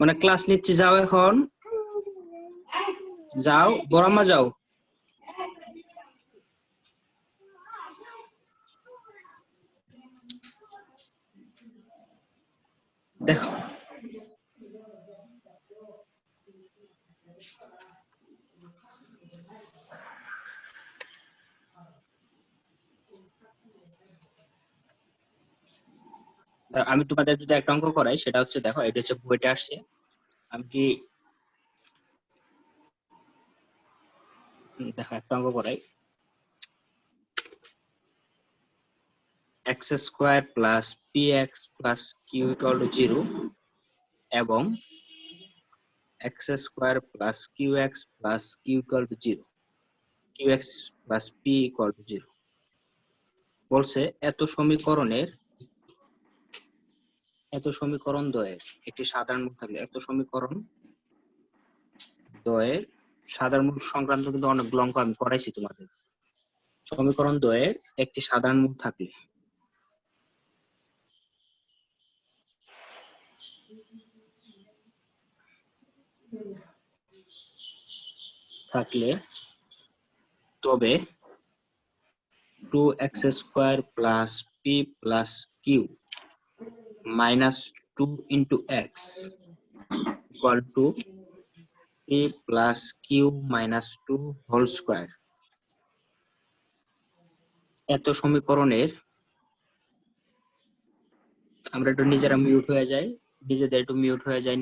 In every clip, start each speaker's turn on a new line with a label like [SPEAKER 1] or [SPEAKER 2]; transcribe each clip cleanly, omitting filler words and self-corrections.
[SPEAKER 1] মানে ক্লাস নিচ্ছি, যাও এখন, যাও বড়াম্মা যাও। দেখো আমি তোমাদের যদি একটা অঙ্ক করাই, সেটা হচ্ছে, দেখো এটা হচ্ছে বইটা আসছে, আমি কি দেখো একটা অঙ্ক করাই, x square plus px plus q equal to 0 এবং x square plus qx plus q equal to 0, qx plus p equal to 0 বলছে এত সমীকরণ দ্বয়ের একটি সাধারণ মূল থাকলে, এত সমীকরণ দ্বয়ের সাধারণ মূল সংক্রান্ত কিন্তু অনেকগুলো অঙ্ক আমি করাইছি তোমাদের। সমীকরণ দ্বয়ের একটি সাধারণ মূল থাকলে তবে 2x square plus p plus q minus 2 into x equal to p plus q minus 2 whole square. এত সমীকরণের, আমরা একটু নিজেরা মিউট হয়ে যাই,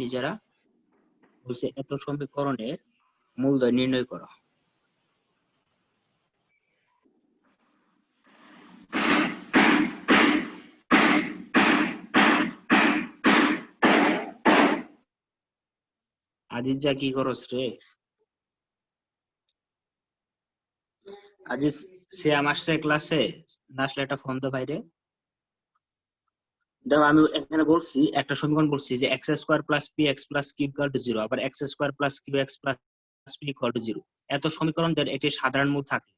[SPEAKER 1] নিজেরা বলছে এত সমীকরণের মূলদ্বয় নির্ণয় করো। আজিজ যা কি করস রে? আজিজ সিয়াম আসছে ক্লাসে, না আসলে একটা ফোন দে বাইরে। দেখো আমি এখানে বলছি একটা সমীকরণ বলছি যে x square plus px plus q equal to 0, আবার x square plus qx plus p equal to 0। এত সমীকরণদের একটি সাধারণ মূল থাকে।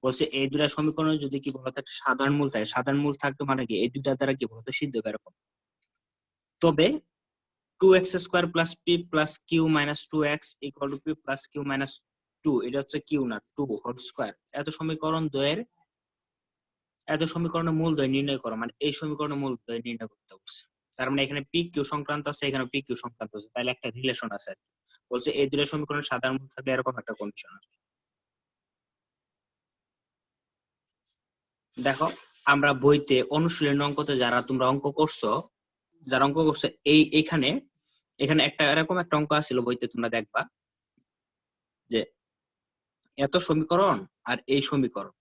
[SPEAKER 1] বলছে এই দুটা সমীকরণে যদি কি বলতো একটা সাধারণ মূল থাকে, সাধারণ মূল থাকতো মানে কি এই দুটা দ্বারা কি বলতো সিদ্ধ হবে এরকম। তবে 2x square plus p plus q minus 2x equal to p plus q minus 2, এটা হচ্ছে q না 2 হোল স্কয়ার। এত সমীকরণের মূলদ্বয় নির্ণয় করো, মানে এই সমীকরণের মূলদ্বয় নির্ণয় করতে বলছে। তার মানে এখানে পি কিউ সংক্রান্ত আছে, এখানে পি কিউ সংক্রান্ত আছে, তাহলে একটা রিলেশন আছে আর কি। বলছে এই দুটো সমীকরণের সাধারণ মূল থাকবে এরকম একটা কন্ডিশন আছে। দেখো আমরা বইতে অনুশীলনী অঙ্কতে যারা তোমরা অঙ্ক করছো, এখানে একটা এরকম একটা অঙ্ক আছিল বইতে, তোমরা দেখবা যে এত সমীকরণ আর এই সমীকরণ,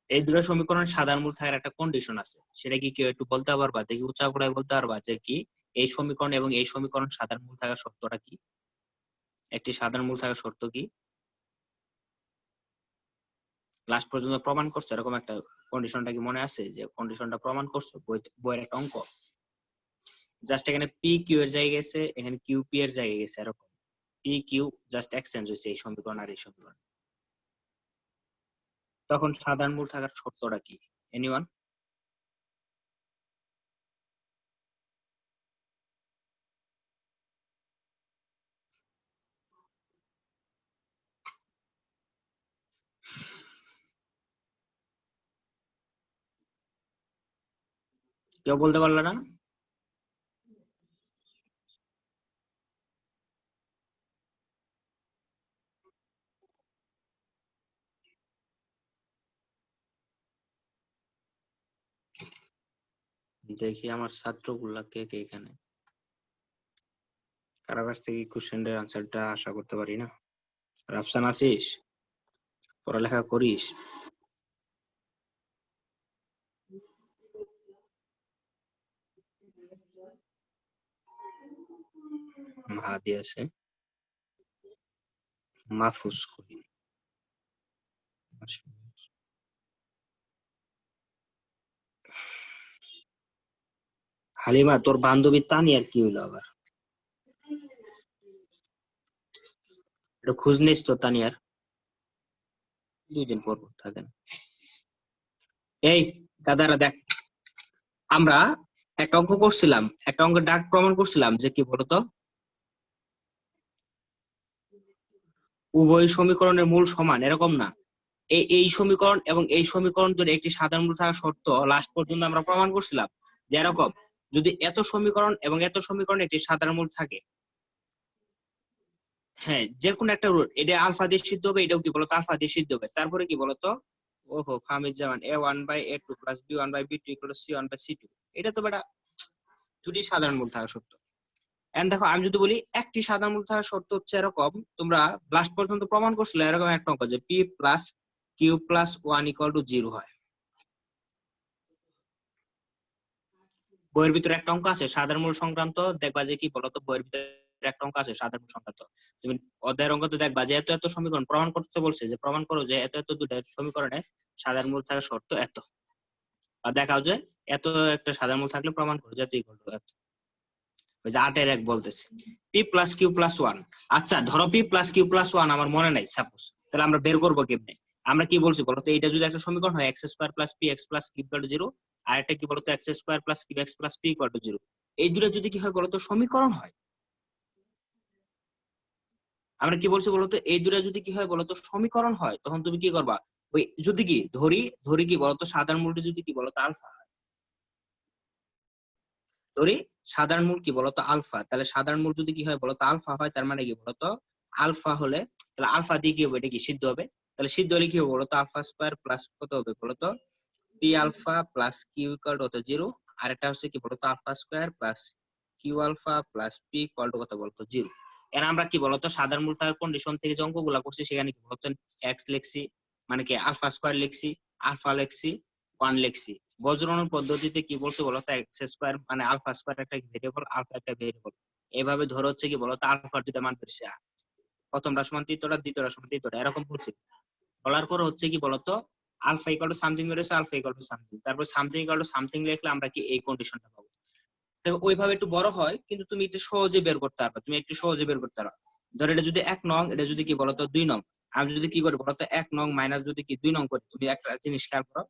[SPEAKER 1] এই দুটো সমীকরণের সাধারণ মূল থাকার একটা কন্ডিশন আছে। সেটা কি কেউ একটু বলতে পারবা? দেখি উচ্চা করে বলতে পারবা যে কি এই সমীকরণ এবং এই সমীকরণ সাধারণ মূল থাকার শর্তটা কি? একটি সাধারণ মূল থাকার শর্ত কি? লাস্ট পর্যন্ত প্রমাণ করছো এরকম একটা কন্ডিশনটা কি মনে আছে? যে কন্ডিশনটা প্রমাণ করছো বইয়ের একটা অঙ্ক। জাস্ট এখানে পি কিউ এর জায়গায় গেছে, এখানে কিউ পি এর জায়গায় গেছে, এরকম পি কিউ জাস্ট এক্সচেঞ্জ হয়েছে এই সমীকরণ আর এই সমীকরণ। তখন সাধারণ মূল থাকার শর্তটা কি? এনিওয়ান? কেউ বলতে পারলো না? দেখি আমার ছাত্রগুলা কে কে এখানে, কারো কাছ থেকে কোশ্চেনের আনসারটা আশা করতে পারি না। রাফসান আছিস? পড়ালেখা করিস? মাহাদি আছে, মাহফুজ করিম, হালিমা তোর বান্ধবী তানিয়ার কি হইলো আবার? এটা খোঁজ নিস তো তানিয়ার, 2 দিন পর থাকেন। এই দাদারা দেখ, আমরা একটা অঙ্ক করছিলাম, একটা অঙ্কের ডাক প্রমাণ করছিলাম যে কি বলতো, উভয় সমীকরণের মূল সমান এরকম না। এই সমীকরণ এবং এই সমীকরণ ধরে একটি সাধারণ মূল থাকা শর্ত লাস্ট পর্যন্ত আমরা প্রমাণ করছিলাম যে এরকম যদি এত সমীকরণ এবং এত সমীকরণ একটি সাধারণ মূল থাকে, হ্যাঁ যে কোনো একটা রুট এটা আলফা দিয়ে সিদ্ধ হবে, এটাও কি বলতো আলফা দিয়ে সিদ্ধ হবে। তারপরে কি বলতো ওহো খামিজ জামান a1/a2 + b1/b2 = c1/c2, এটা তো বেটা দুটি সাধারণ মূল থাকা শর্ত। এন্ড দেখো আমি যদি বলি একটি সাধারণ মূল থাকা শর্ত হচ্ছে এরকম, তোমরা লাস্ট পর্যন্ত প্রমাণ করছিলে এরকম একটা অঙ্ক যে p + q + 1 = 0 হয়। বইয়ের ভিতরে একটা অঙ্ক আছে সাধারণ মূল সংক্রান্ত, দেখবা যে কি বলতো বইয়ের ভিতরে একটা অঙ্ক আছে সাধারণ মূল সংক্রান্ত, তুমি অধ্যায়ের অঙ্কতে দেখবা যে এত এত সমীকরণ প্রমাণ করতে বলছে, যে প্রমাণ করো যে এত এত দুটো সমীকরণে সাধারণ মূল থাকা শর্ত এত, আর দেখাও যে এত একটা সাধারণ মূল থাকলে প্রমাণ করো যে এত ইকুয়াল টু এত। ওই যে 8-এর 1 বলতেছে p + q + 1। আচ্ছা ধরো p + q + 1 আমার মনে নাই সাপোজ, তাহলে আমরা বের করবো কেমনে? আমরা কি বলছি বলতো এটা যদি একটা সমীকরণ হয় x² + px + q = 0, আর একটা কি বলতো x² + qx + p = 0, এই দুটো যদি কি হয় বলতো সমীকরণ হয়। আমরা কি বলছি বলতো এই দুটো যদি কি হয় বলতো সমীকরণ হয়, তখন তুমি কি করবা ওই যদি কি ধরি ধরি কি বলতো সাধারণ মূলটা যদি কি বলতো আলফা, ধরি সাধারণ মূল কি বলতো আলফা, তাহলে সাধারণ মূল যদি কি হয় বলতো আলফা হয়, তার মানে কি বলতো আলফা হলে তাহলে আলফা দিয়ে কি হবে, এটা কি সিদ্ধ হবে, তাহলে সিদ্ধ হলে কি হবে বলতো α² প্লাস কত হবে বলতো p আলফা প্লাস q = 0, আর এটা হচ্ছে কি বলতো α² plus q alpha plus p = কত বলতো 0। এর আমরা কি বলতো সাধারণ মূল থাকার কন্ডিশন থেকে যে অঙ্কগুলা করছি সেখানে কি বলতো x লিখছি, মানে কি α² লিখছি, আলফা লিখছি, 1 লিখছি। বজ্রগণন পদ্ধতিতে কি বলছে বলতো x² মানে α² একটা ভেরিয়েবল, আলফা একটা ভেরিয়েবল, এভাবে ধরে হচ্ছে কি বলতো আলফার দুটো মান পেয়েছে, প্রথমটা সমান তৃতীয়টা, দ্বিতীয়টা সমান তৃতীয়টা, এরকম বলছে। বলার পর হচ্ছে কি বলতো আলফা ইকুয়াল টু সামথিং বেরোছে, আলফা ইকুয়াল টু সামথিং, তারপর সামথিং ইকুয়াল টু সামথিং লিখলে আমরা কি এই কন্ডিশনটা পাবো। তো ওইভাবে একটু বড় হয় কিন্তু তুমি একটু সহজে বের করতে পারবে, তুমি একটু সহজে বের করতে পারো। ধর এটা যদি 1 নং, এটা যদি কি বলতো 2 নং, আমি যদি কি করি বলতো 1 নং মাইনাস যদি কি 2 নং করি, তুমি একটা জিনিস খেয়াল করো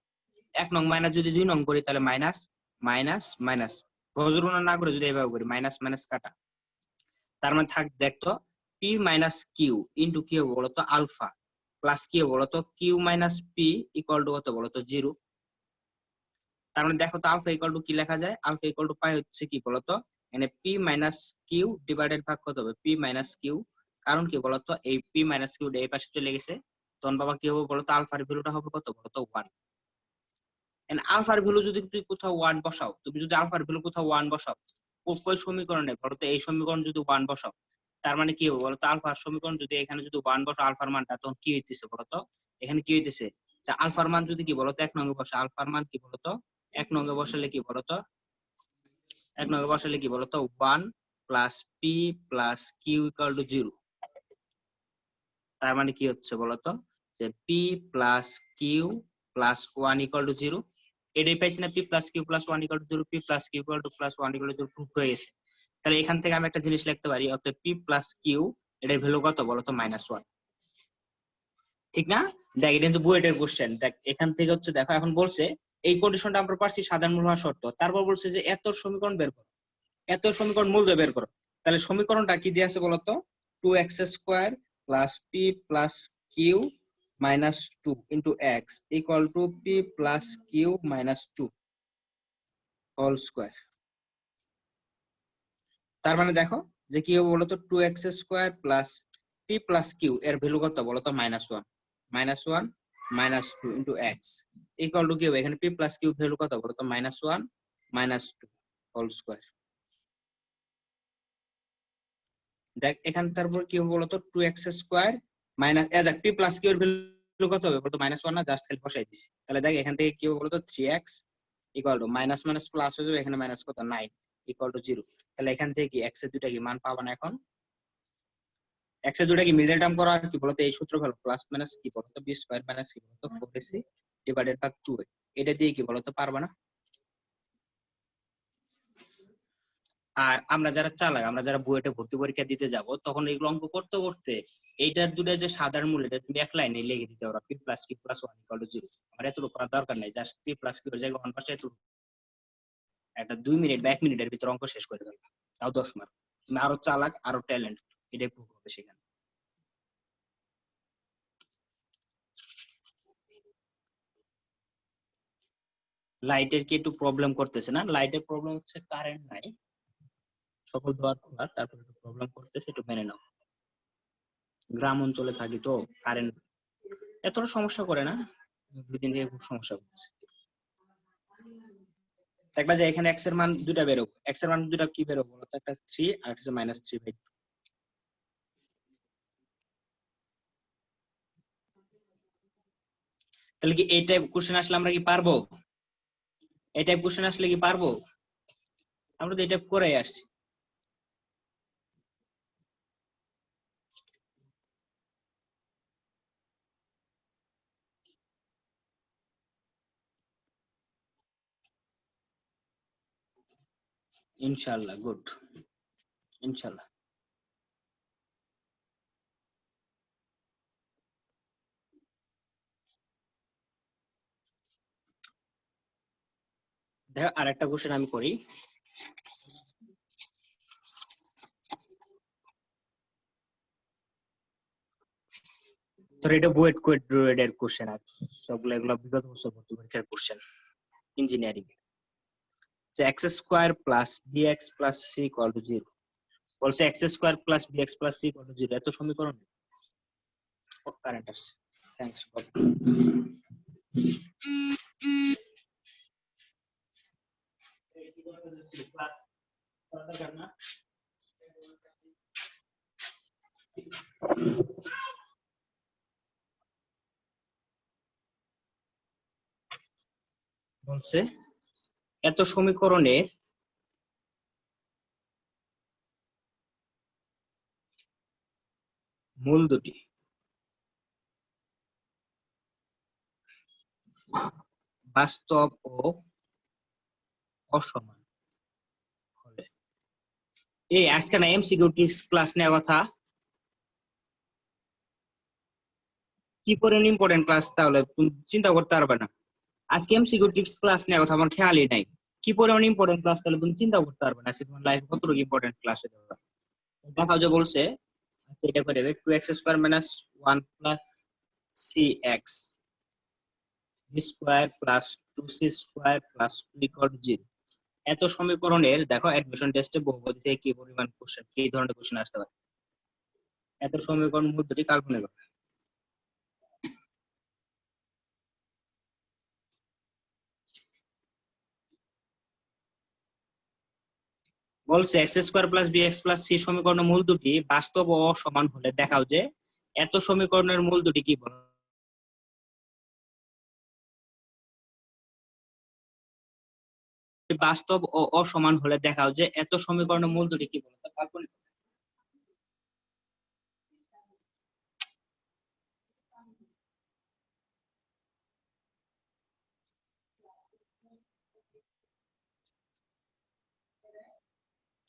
[SPEAKER 1] 1 নং মাইনাস যদি 2 নং করি তাহলে মাইনাস মাইনাস মাইনাস, বজ্রগণন না করে যদি এভাবে করি মাইনাস মাইনাস কাটা, তার মানে থাক দেখতো p - q ইনটু কি হবে বলতো আলফা প্লাস কি হবে বলতো q - p ইকুয়াল টু কত বলতো 0। তার মানে দেখো তো আলফা ইকুয়াল টু কি লেখা যায়, আলফা ইকুয়াল টু পাই হচ্ছে কি বলতো এখানে p - q ডিভাইডেড ভাগ কত হবে p - q, কারণ কি বলতো এই p - q এই পাশে চলে গেছে, তখন বাবা কি হবে বলতো আলফার ভ্যালুটা হবে কত বলতো 1। এন্ড আলফার ভ্যালু যদি তুমি কোথাও 1 বসাও, তুমি যদি আলফার ভ্যালু কোথাও 1 বসাও কোই সমীকরণে বলতো এই সমীকরণ যদি 1 বসাও, তার মানে কি হবে বলতো আলফার সমীকরণ যদি এখানে যদি 1 বসাও আলফার মানটা, তখন কি হইতেছে বলতো এখানে কি হইতেছে যে আলফার মান যদি কি বলতো 1 নঙ্গে বসে, আলফার মান কি বলতো 1 নঙ্গে বসালে কি বলতো 1 নঙ্গে বসালে কি বলতো 1 plus p plus q equal to 0। তার মানে কি হচ্ছে বলতো যে p plus q plus 1 equal to 0, এটাই পাইছি না p plus q plus 1 equal to 0, p plus q equal to plus 1 equal to 0 proof হয়ে গেছে। তাহলে এখান থেকে আমি একটা জিনিস লিখতে পারি, অর্থাৎ p প্লাস q এটার ভ্যালু কত বলতো -1, ঠিক না? দেখ এটা কিন্তু বুয়েটের কোশ্চেন, দেখ এখান থেকে হচ্ছে দেখো এখন বলছে এই কন্ডিশনটা আমরা পারছি সাধারণ মূল হওয়া শর্ত, তারপর বলছে যে এত সমীকরণ বের করো, এত সমীকরণ মূল দিয়ে বের করো। তাহলে সমীকরণটা কি দিয়ে আছে বলতো 2x² plus p plus q minus 2 into x equal to p plus q minus 2 whole square. তার মানে দেখো যে কি হবে বলতো 2x² plus p plus q এর ভ্যালু কত বলতো -1, -1 -2 ইন্টু x ইকুয়াল টু কি হবে এখানে p প্লাস q ভ্যালু কত বলতো -1 -2 হোল স্কোয়ার। দেখ এখানে তারপর কি হবে বলতো 2x² মাইনাস দেখ p প্লাস q এর ভ্যালু কত হবে বলতো -1 না, জাস্ট খালি বসাই দিছি। তাহলে দেখ এখান থেকে কি হবে বলতো 3x equal to minus minus plus হয়ে যাবে, এখানে মাইনাস কত 9 ইকুয়াল টু 0। তাহলে এখান থেকে কি x এর দুইটা কি মান পাবা না, এখন x এর দুইটা কি মিডল টার্ম করা আর কি বলতো এই সূত্র ভালো প্লাস মাইনাস কি বলতো b স্কয়ার মাইনাস কি বলতো 4ac ডিভাইডেড বাই 2a, এটা দিয়ে কি বলতো পারবা না। আর আমরা যারা চালাক, আমরা যারা বুয়েটে ভর্তি পরীক্ষা দিতে যাব তখন এগুলো অঙ্ক করতে করতে এইটার দুটো যে সাধারণ মূল এটা তুমি এক লাইনে লিখে দিতে পারো p plus q plus 1 equal to 0। আমার এতটুকু করার দরকার নাই, জাস্ট p প্লাস q এর জায়গায় 1 পাশে এতটুকু একটা 2 মিনিট বা 1 মিনিটের ভিতর অঙ্ক শেষ করে ফেলবা, তাও 10 মার্ক। তুমি আরো চালাক আরো ট্যালেন্ট, এটাই প্রুভ হবে সেখানে। লাইটের কি একটু প্রবলেম করতেছে না? লাইটের প্রবলেম হচ্ছে কারেন্ট নাই, সকল দুয়ার খোলা, তারপর একটু প্রবলেম করতেছে, একটু মেনে নাও। গ্রাম অঞ্চলে থাকি তো, কারেন্ট এতটা সমস্যা করে না, দুদিন থেকে খুব সমস্যা করছে। দেখবা যে এখানে এক্স এর মান দুইটা বেরোবে, এক্স এর মান দুইটা কি বেরোবে বলতো? একটা 3 আর একটা -3/2। তাহলে কি এই টাইপ কোশ্চেন আসলে আমরা কি পারবো? এই টাইপ কোশ্চেন আসলে কি পারবো? আমরা তো এই টাইপ করেই আসছি। ইনশাআল্লাহ, গুড, ইনশাআল্লাহ। দেখো আরেকটা কোশ্চেন আমি করি। তো এটা বুয়েট কোয়েট ড্রুয়েড এর কোশ্চেন আর কি। সবগুলো এগুলো বিগত বছর ভর্তি পরীক্ষার কোশ্চেন ইঞ্জিনিয়ারিং। যে x square plus b x plus c equal to 0 বলছে। X square plus b x plus c equal to 0 এত সমীকরণ কারেন্ট আসছে। Thanks God. বলছে এত সমীকরণের মূল দুটি বাস্তব ও অসমান হলে। এই আজকে না এমসিকিউ ক্লাস নেওয়ার কথা, কি পরিমাণ ইম্পর্টেন্ট ক্লাস, তাহলে তুমি চিন্তা করতে পারবে না। আজকে এমসিকিউ ক্লাস নেওয়ার কথা আমার খেয়ালই নাই। কি পরিমাণ ইম্পর্টেন্ট ক্লাস, তাহলে তুমি চিন্তা করতে পারবে না আজকে তোমার লাইফ কতটুকু ইম্পর্টেন্ট ক্লাস হতে পারে। দেখাও যে বলছে, আচ্ছা এটা করে দেবে 2x² - 1 plus cx square plus 2c² plus 2 = 0। এত সমীকরণের দেখো অ্যাডমিশন টেস্টে বহুপদী থেকে কি পরিমাণ কোশ্চেন, কি ধরনের কোশ্চেন আসতে পারে। এত সমীকরণ মধ্যে কাল্পনিক হবে। বলছে x² plus bx plus c সমীকরণের মূল দুটি বাস্তব ও সমান হলে দেখাও যে এত সমীকরণের মূল দুটি কি বলে। বাস্তব ও অসমান হলে দেখাও যে এত সমীকরণের মূল দুটি কি বলে। কাল্পনিক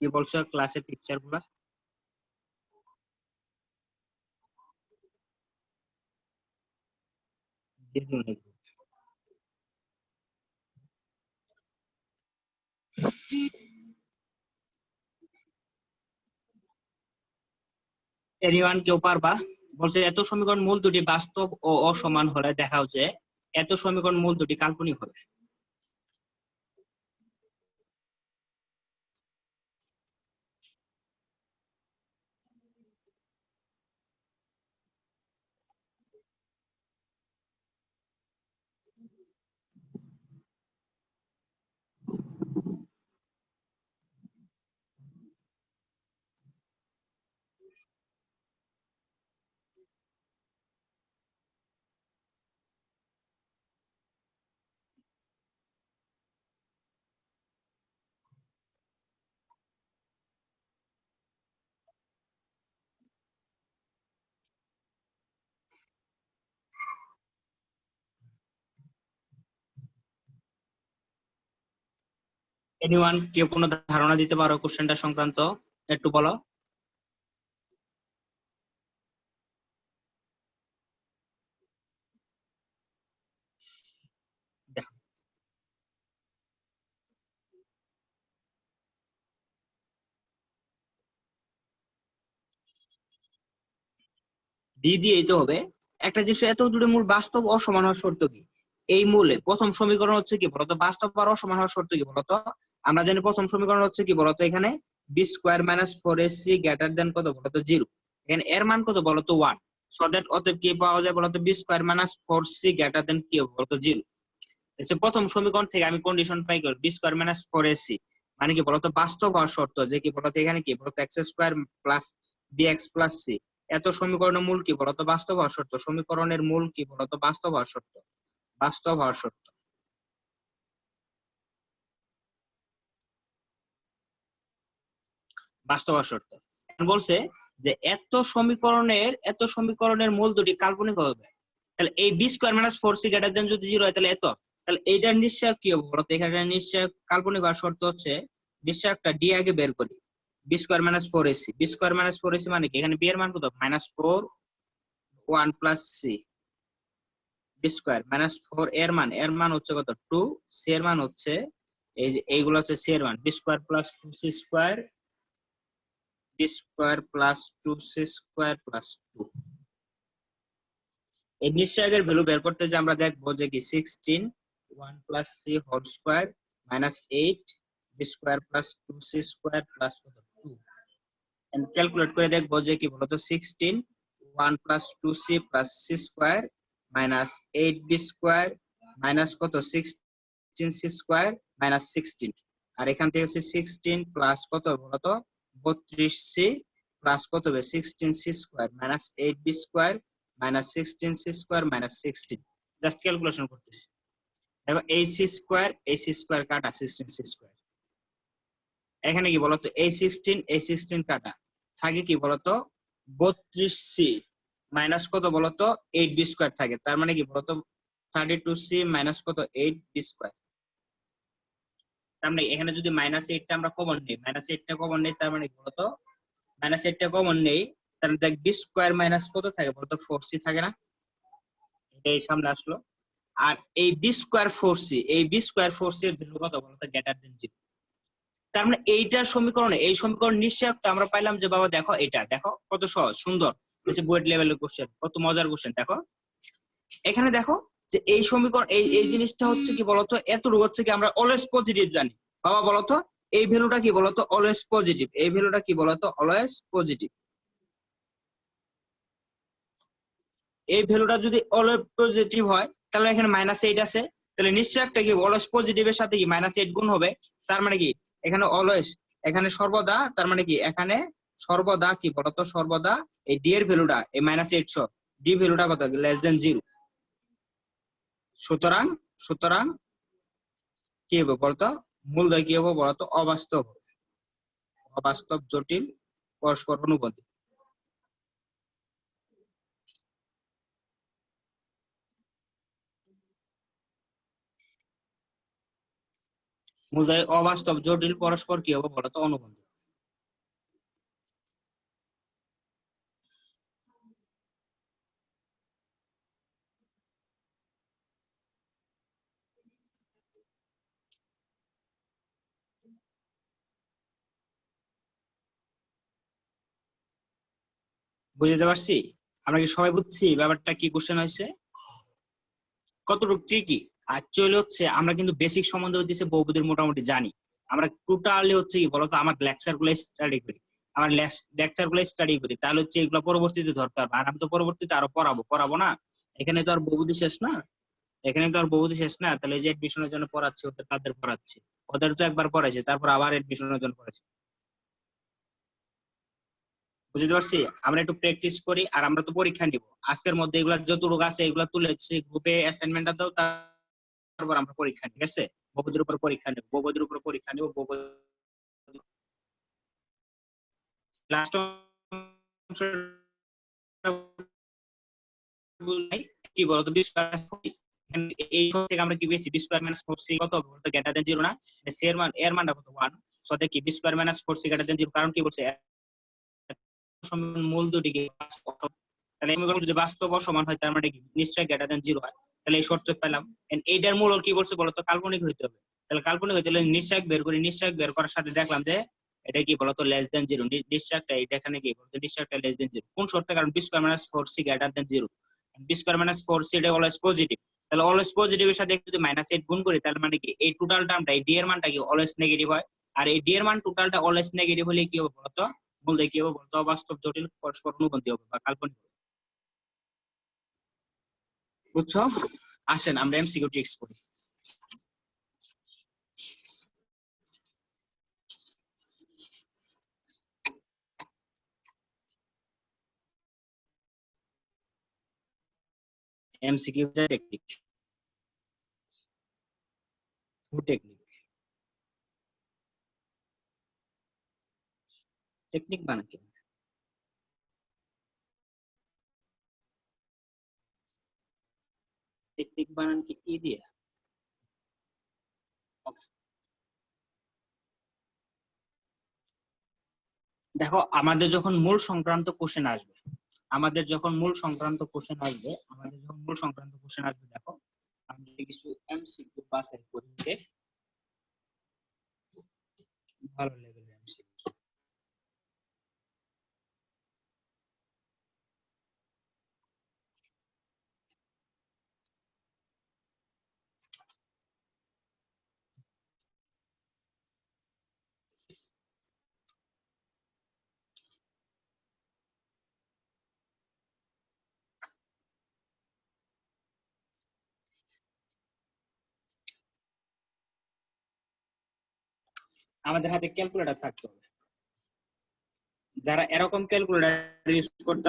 [SPEAKER 1] কি বলছো ক্লাসের পিকচার গুলা? এনিওয়ান কেউ পারবা? বলছে এত সমীকরণ মূল দুটি বাস্তব ও অসমান হলে দেখাও যে এত সমীকরণ মূল দুটি কাল্পনিক হবে। এনিওয়ান কেউ কোনো ধারণা দিতে পারো কোশ্চেনটা সংক্রান্ত? একটু বলো। দেখো দিয়েই তো হবে। একটা জিনিস এত দূরে মূল বাস্তব অসমান হওয়ার শর্ত কি? এই মূলে প্রথম সমীকরণ হচ্ছে কি বলতো বাস্তব আর অসমান হওয়ার শর্ত কি বলতো? আমরা জানি প্রথম সমীকরণ হচ্ছে কি বলতো এখানে b square minus 4ac greater than কত বলতো 0। এখানে এর মান কত বলতো 1। সো দ্যাট অতএব কি পাওয়া যায় বলতো b square minus 4c greater than কি হবে বলতো 0। প্রথম সমীকরণ থেকে আমি কন্ডিশন পাই করি বি স্কোয়ার মাইনাস 4ac মানে কি বলতো বাস্তব হওয়ার শর্ত যে কি বলতো এখানে কি বলতো x square plus bx plus c। এত সমীকরণের মূল কি বলতো বাস্তব হওয়ার শর্ত। সমীকরণের মূল কি বলতো বাস্তব হওয়ার শর্ত। বাস্তব হওয়ার শর্ত। বাস্তব হওয়ার শর্ত বলছে যে এত সমীকরণের মূল দুটি কাল্পনিক হবে। তাহলে এই b square minus 4c greater than যদি 0 হয় তাহলে এত, তাহলে এইটার নিশ্চয় কি হবে বলতো? এখানে নিশ্চয় কাল্পনিক হওয়ার শর্ত হচ্ছে নিশ্চয় একটা ডি আগে বের করি। B square minus 4ac, b square minus 4ac মানে কি এখানে বি এর মান কত -4 1 plus c b square minus 4 এর মান হচ্ছে কত 2, সি এর মান হচ্ছে এই যে এইগুলো হচ্ছে সি এর মান b square plus 2c square b square plus 2c square plus 2। এই নিশ্চয়কের ভ্যালু বের করতে যে আমরা দেখবো যে কি 16 1 plus c whole square minus 8 b square plus 2c square plus 2 and calculate করে দেখবো যে কি বলতো 16 1 plus 2c plus c square minus 8 b square minus কত 16c স্কোয়ার মাইনাস 16 আর এখান থেকে হচ্ছে 16 প্লাস কত বলতো 32c প্লাস কত হবে 16c square minus 8b square minus 16c square minus 16। Just calculation করতেছি। দেখো এই c স্কোয়ার কাটা 16c স্কোয়ার। এখানে কি বলতো এই 16 কাটা থাকে কি বলতো 32c মাইনাস কত বলতো 8b স্কোয়ার থাকে। তার মানে কি বলতো 32c মাইনাস কত 8b স্কোয়ার। তার মানে এখানে যদি -8টা আমরা কমন নেই, -8টা কমন নেই তার মানে কি বলতো -8টা কমন নেই তাহলে দেখ বি স্কোয়ার মাইনাস কত থাকে বলতো 4c থাকে না? এই সামনে আসলো। আর এই বি স্কোয়ার 4c এর ভ্যালু কত বলতো গ্রেটার দেন 0। তার মানে এইটার সমীকরণে এই সমীকরণ নিশ্চয়তা আমরা পাইলাম যে বাবা দেখো এটা দেখো কত সহজ সুন্দর বুয়েট লেভেলের কোশ্চেন, কত মজার কোশ্চেন। দেখো এখানে দেখো যে এই সমীকরণ এই জিনিসটা হচ্ছে কি বলতো এতটুকু হচ্ছে কি আমরা অলওয়েজ পজিটিভ জানি বাবা বলতো এই ভ্যালুটা কি বলতো অলওয়েজ পজিটিভ। এই ভ্যালুটা কি বলতো অলওয়েজ পজিটিভ। এই ভ্যালুটা যদি অলওয়েজ পজিটিভ হয় তাহলে এখানে -8 আছে তাহলে নিশ্চয় একটা কি অলওয়েজ পজিটিভের সাথে কি -8 গুণ হবে। তার মানে কি এখানে অলওয়েজ এখানে সর্বদা তার মানে কি এখানে সর্বদা কি বলতো সর্বদা এই ডি এর ভ্যালুটা এই -800 ডি ভ্যালুটা কত লেস দেন 0। সুতরাং সুতরাং কি হবে বলতো মূলদয় কি হবে বলতো অবাস্তব, অবাস্তব জটিল পরস্পর অনুবন্ধী। মূলদয় অবাস্তব জটিল পরস্পর কি হবে বলতো অনুবন্ধী। বুঝতে পারছি? আমরা কি সবাই বুঝছি ব্যাপারটা কি কোশ্চেন হয়েছে কতটুকু ট্রিকি? অ্যাকচুয়ালি হচ্ছে আমরা কিন্তু বেসিক সম্বন্ধে হচ্ছে বহুপদীর মোটামুটি জানি। আমরা টোটালি হচ্ছে কি বলতো আমার লেকচার গুলো স্টাডি করি তাহলে হচ্ছে এগুলো পরবর্তীতে ধরতে হবে। আর আমি তো পরবর্তীতে আরো পড়াবো না। এখানে তো আর বহুপদী শেষ না, তাহলে যে এডমিশনের জন্য পড়াচ্ছি তাদের পড়াচ্ছি, ওদের তো একবার পড়াইছে তারপর আবার এডমিশনের জন্য পড়াচ্ছি। বুঝতে পারছি? আমরা একটু প্র্যাকটিস করি আর আমরা তো পরীক্ষা নিব আজকের মধ্যে। এগুলা যতটুকু আছে এগুলা তুলে গ্রুপে অ্যাসাইনমেন্টটা দাও, তারপর আমরা পরীক্ষা নিব। ঠিক আছে? বহুপদীর উপর পরীক্ষা নিব, লাস্ট কি বলতো এই থেকে আমরা কি পেয়েছি বি স্কয়ার মাইনাস 4c কত বলতো গ্রেটার দেন 0 না? সি এর মানটা কত 1। সো দেখি b square minus 4c greater than 0 কারণ কি বলছে মূল দুটি কি তাহলে সমীকরণ যদি বাস্তব সমান হয় তার মানে কি নিশ্চয়ই গ্রেটার দেন 0 হয়। তাহলে এই শর্ত পেলাম। এন্ড এইটার মূল কি বলছে বলতো কাল্পনিক হইতে হবে। তাহলে কাল্পনিক হইতে হলে নিশ্চয়ক বের করি, নিশ্চয়ক বের করার সাথে দেখলাম যে এটা কি বলতো লেস দেন 0। নিশ্চয়কটা এটা এখানে কি বলতো নিশ্চয়কটা লেস দেন 0 কোন শর্তে? কারণ b square minus 4c greater than 0। B square minus 4c এটা অলওয়েজ পজিটিভ। তাহলে অলওয়েজ পজিটিভের সাথে যদি -8 গুণ করি তাহলে মানে কি এই টোটাল টার্মটা এই ডি এর মানটা কি অলওয়েজ নেগেটিভ হয়। আর এই ডি এর মান টোটালটা অলওয়েজ নেগেটিভ হলে কি হবে বলতো, বলতে কি হবে বলতো, অবাস্তব, জটিল, পরস্পর অনুবন্ধী হবে বা কাল্পনিক। বুঝছো? আসেন আমরা এমসিকিউ ট্রিক্স করি। এমসিকিউ টেকনিক, টেকনিক, টেকনিক মানে কি? টেকনিক বানান কি ই দিয়ে? দেখো আমাদের যখন মূল সংক্রান্ত কোশ্চেন আসবে, দেখো আমি কিছু এমসিকিউ বাছাই করি, ভালো লেভেলের এমসিকিউ। আমাদের হাতে ক্যালকুলেটর থাকতে হবে। যারা এরকম ক্যালকুলেটর ইউজ করতে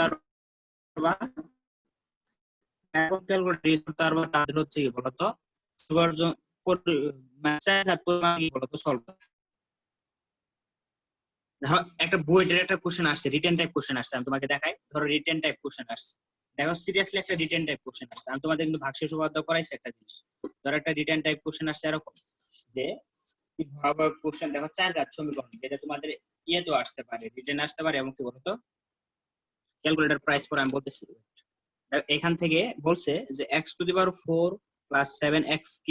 [SPEAKER 1] পারবা, তাদের হচ্ছে কি বলতো সলভ। ধরো একটা বইয়ের একটা কোশ্চেন আসছে, রিটেন টাইপ কোশ্চেন আসছে, আমি তোমাকে দেখাই। ধরো রিটেন টাইপ কোশ্চেন আসছে, দেখো সিরিয়াসলি একটা রিটেন টাইপ কোশ্চেন আসছে, আমি তোমাদের কিন্তু ভাগশেষ উপপাদ্য করাইছি একটা জিনিস। ধরো একটা রিটেন টাইপ কোশ্চেন আসছে এরকম যে কি ভয়াবহ কোশ্চেন, দেখো 4 ঘাত সমীকরণ, যেটা তোমাদের ইয়েতেও আসতে পারে, রিটেন আসতে পারে, এবং কি বলতো ক্যালকুলেটর প্রাইস করে আমি বলতেছি। এখান থেকে বলছে যে x⁴ plus 7x³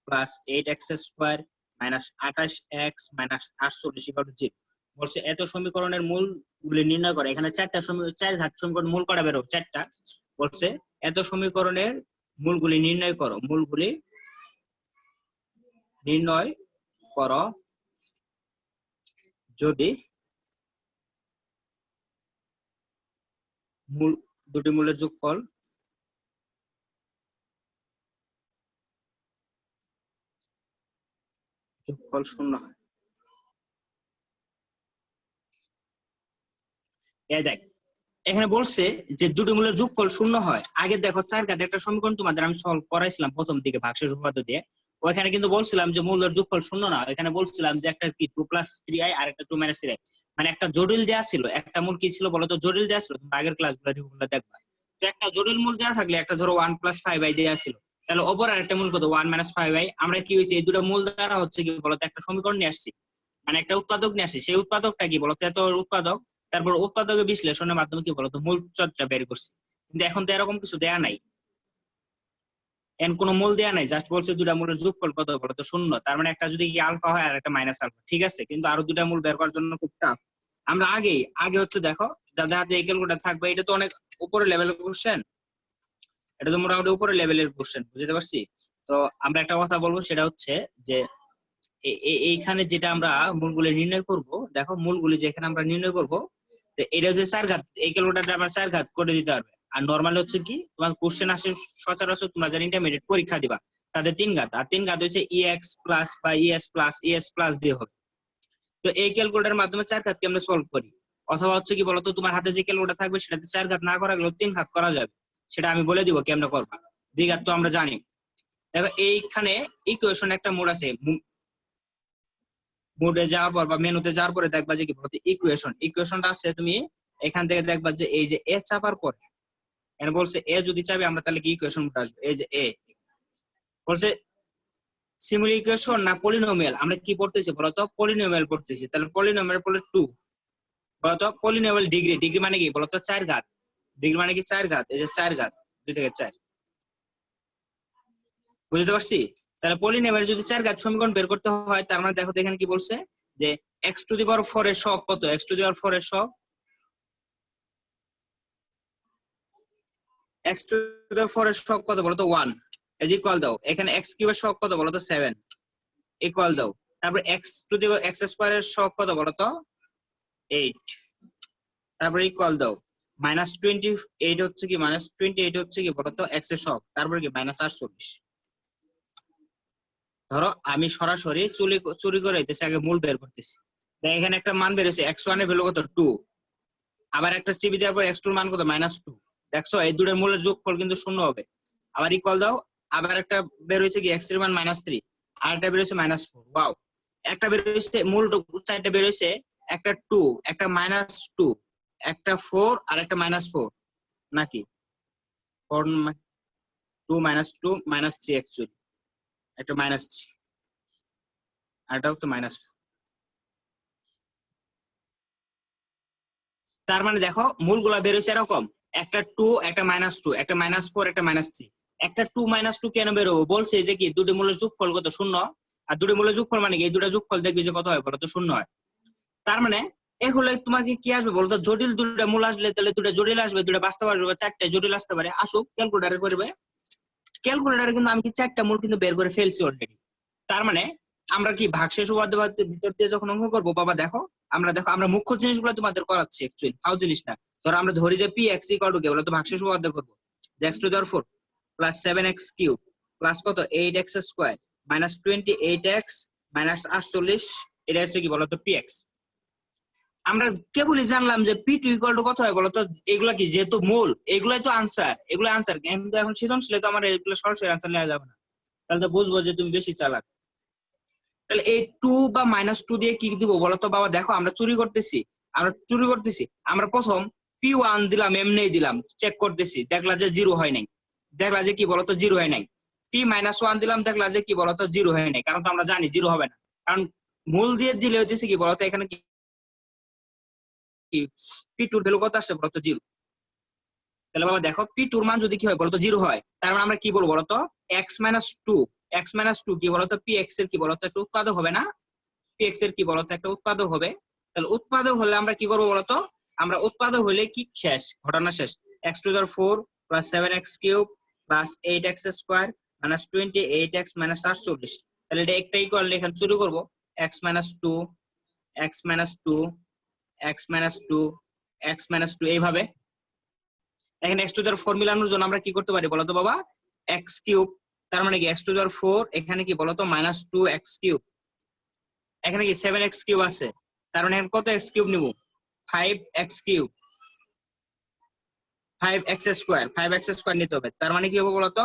[SPEAKER 1] plus 8x² minus 28x minus 48 বলছে এত সমীকরণের মূল গুলি নির্ণয় করে। এখানে 4 ঘাত সমীকরণ, মূল করা বেরো 4টা। বলছে এত সমীকরণের মূলগুলি নির্ণয় করো, মূলগুলি নির্ণয় করো যদি মূল দুটি মূলের যোগফল শূন্য হয়। দেখ এখানে বলছে যে দুটি মূলের যোগফল শূন্য হয়। আগে দেখো 4 ঘাত একটা সমীকরণ তোমাদের আমি সলভ করাইছিলাম প্রথম দিকে ভাগশেষ উপপাদ্য দিয়ে, ওখানে কিন্তু বলছিলাম যে মূলের যোগফল শূন্য না, এখানে বলছিলাম যে একটা কি 2 + 3i আর একটা 2 - 3i, মানে একটা জটিল দেয়া ছিল, একটা মূল কি ছিল বলতো, জটিল দেয়া ছিল। তোমরা আগের ক্লাসগুলো রিভিউগুলো দেখবা। তো একটা জটিল মূল দেয়া থাকলে, একটা ধরো 1 + 5i দেয়া ছিল, তাহলে ওপর আরেকটা মূল কত 1 - 5i। আমরা কি হয়েছে এই দুটো মূল দ্বারা হচ্ছে কি বলতো একটা সমীকরণ নিয়ে আসছি, মানে একটা উৎপাদক নিয়ে আসছি। সেই উৎপাদকটা কি বলতো, এত উৎপাদক, তারপর উৎপাদকের বিশ্লেষণের মাধ্যমে কি বলতো মূল চরটা বের করছি। কিন্তু এখন তো এরকম কিছু দেয়া নাই, এন কোনো মূল দেয়া নাই, জাস্ট বলছে দুটা মূলের যোগফল কত বলতো শূন্য। তার মানে একটা যদি কি আলফা হয় আর একটা মাইনাস আলফা, ঠিক আছে, কিন্তু আরো দুটা মূল বের করার জন্য খুব টাফ। আমরা আগে হচ্ছে দেখো যাদের হাতে এই ক্যালকুলেটর থাকবে, এটা তো অনেক উপরের লেভেলের কোশ্চেন, এটা তো মোটামুটি উপরের লেভেলের কোশ্চেন, বুঝতে পারছি। তো আমরা একটা কথা বলবো, সেটা হচ্ছে যে এইখানে যেটা আমরা মূলগুলি নির্ণয় করব, দেখো মূলগুলি যেখানে আমরা নির্ণয় করব, তো এটা হচ্ছে 4 ঘাত, এই ক্যালকুলেটরটা আমরা 4 ঘাত করে দিতে পারবে। আর নরমাল হচ্ছে কি তোমার কোশ্চেন আসে সচরাচর তোমরা যারা ইন্টারমিডিয়েট পরীক্ষা দিবা তাদের 3 ঘাত, আর 3 ঘাত হচ্ছে ex প্লাস বা es প্লাস দিয়ে হবে। তো এই ক্যালকুলেটরের মাধ্যমে 4 ঘাতকে আমরা সলভ করি। অথবা হচ্ছে কি বলতো তোমার হাতে যে ক্যালকুলেটর থাকবে সেটাতে 4 ঘাত না করা গেলেও 3 ঘাত করা যাবে, সেটা আমি বলে দিব কেমনে করবা। 2 ঘাত তো আমরা জানি। দেখো এইখানে ইকুয়েশন একটা মোড আছে, মোডে যাওয়ার পর বা মেনুতে যাওয়ার পরে দেখবা যে কি বলতো ইকুয়েশনটা আছে, তুমি এখান থেকে দেখবা যে এই যে এ চাপার পরে এখানে বলছে এ যদি চাবি আমরা, তাহলে কি ইকুয়েশন আসবে, এই যে এ বলছে সিমিলার ইকুয়েশন না পলিনোমিয়াল, আমরা কি পড়তেছি বলতো, পলিনোমিয়াল পড়তেছি। তাহলে পলিনোমিয়াল বলে 2 বলতো, পলিনোমিয়াল ডিগ্রি মানে কি বলতো 4 ঘাত, ডিগ্রি মানে কি 4 ঘাত, এই যে 4 ঘাত 2 থেকে 4, বুঝতে পারছি। তাহলে পলিনোমিয়াল যদি 4 ঘাত সমীকরণ বের করতে হয়, তার মানে দেখো এখানে কি বলছে যে x⁴ এর সহগ কত, x⁴ এর সহগ, x⁴ এর সহগ কত বলতো 1। এই যে ইকুয়াল দাও, এখানে x কিউবের সহগ কত বলো তো 7, ইকুয়াল দাও, তারপর x টু দি x স্কয়ারের সহগ কত বলো তো 8, তারপর ইকুয়াল দাও, -28 হচ্ছে কি -28 হচ্ছে কি বলো তো x এর সহগ, তারপর কি -48। ধরো আমি সরাসরি চুরি করে দিতেছি, আগে মূল বের করতেছি। দেখ এখানে একটা মান বের হয়েছে, x1 এর ভ্যালু কত 2, আবার একটা চিবি দেওয়ার পর x2 এর মান কত -2। দেখছো এই দুটোর মূলের যোগফল কিন্তু শূন্য হবে। আবার ইকুয়াল দাও, আবার একটা বের হয়েছে কি x এর মান -3, আর একটা বের হয়েছে -4। ওয়াও, একটা বের হয়েছে মূল চারটা বের হয়েছে, একটা 2, একটা -2, একটা 4 আর একটা -4 নাকি 4 2 -2 -3 অ্যাকচুয়ালি, একটা -3 আর এটাও তো -4। তার মানে দেখো মূলগুলা বের হয়েছে এরকম, একটা 2, একটা -2, একটা -4, একটা -3। একটা 2 -2 কেন বের হবো বলছে যে কি দুটি মূলের যোগফল কত শূন্য, আর দুটি মূলের যোগফল মানে কি এই দুটো যোগফল দেখবি যে কত হয় বলো তো শূন্য হয়। তার মানে এ হলে তোমাকে কি আসবে বলো তো, জটিল দুটো মূল আসলে তাহলে দুটো জটিল আসবে, দুটো বাস্তব আসবে, বা চারটে জটিল আসতে পারে। আসুক ক্যালকুলেটারে করবে, ক্যালকুলেটারে কিন্তু আমি কি চারটা মূল কিন্তু বের করে ফেলছি অলরেডি। তার মানে আমরা কি ভাগশেষ উপপাদ্যের ভিতর দিয়ে যখন অঙ্ক করবো বাবা দেখো, আমরা মুখ্য জিনিসগুলো তোমাদের করাচ্ছি অ্যাকচুয়ালি, ফাও জিনিস না। ধরো আমরা ধরি যে পি এক্স ইকুয়াল টু কি বলো তো ভাগশেষ উপপাদ্য করবো, যে x to the power 4 plus 7x cube plus কত 8x square minus 28x minus 48, এটা হচ্ছে কি বলতো পি এক্স। আমরা কেবলই জানলাম যে পি টু ইকুয়াল টু কত হয় বলতো, এগুলা কি যেহেতু মূল এগুলাই তো আনসার, এগুলো আনসার, কিন্তু এখন সৃজনশীলে তো আমার এগুলো সরাসরি আনসার নেওয়া যাবে না, তাহলে তো বুঝবো যে তুমি বেশি চালাক। তাহলে এই 2 বা -2 দিয়ে কি দিব বলতো বাবা, দেখো আমরা চুরি করতেছি, আমরা প্রথম P1 দিলাম, এমনিই দিলাম, চেক করতেছি, দেখলা যে জিরো হয় নাই, দেখলা যে কি বলতো জিরো হয় নাই। P-1 দিলাম, দেখলা যে কি বলতো জিরো হয় নাই, কারণ তো আমরা জানি জিরো হবে না, কারণ মূল দিয়ে দিলে হইতেছে কি বলতো এখানে কি P2 ভ্যালু কত আসছে বলতো জিরো। তাহলে বাবা দেখো P2 মান যদি কি হয় বলতো জিরো হয়, তার মানে আমরা কি বলবো বলতো x-2 কি বলতো Px এর কি বলতো একটা উৎপাদক হবে না, Px এর কি বলতো একটা উৎপাদক হবে। তাহলে উৎপাদক হলে আমরা কি করবো বলতো, আমরা উৎপাদক হলে কি শেষ, ঘটনা শেষ। x to the power 4 plus 7x cube plus 8x square minus 28x minus 48। তাহলে এটা একটা ইকুয়াল এখানে শুরু করবো x-2 x-2 x-2 x-2 এইভাবে। এখানে x টু দি পাওয়ার 4 মিলানোর জন্য আমরা কি করতে পারি বলতো বাবা, x কিউব, তার মানে কি x টু দি পাওয়ার 4, এখানে কি বলতো -2x কিউব, এখানে কি 7x কিউব আছে, তার মানে কত x কিউব নিব 5x cube 5x square 5x square নিতে হবে। তার মানে কি হবে বলতো,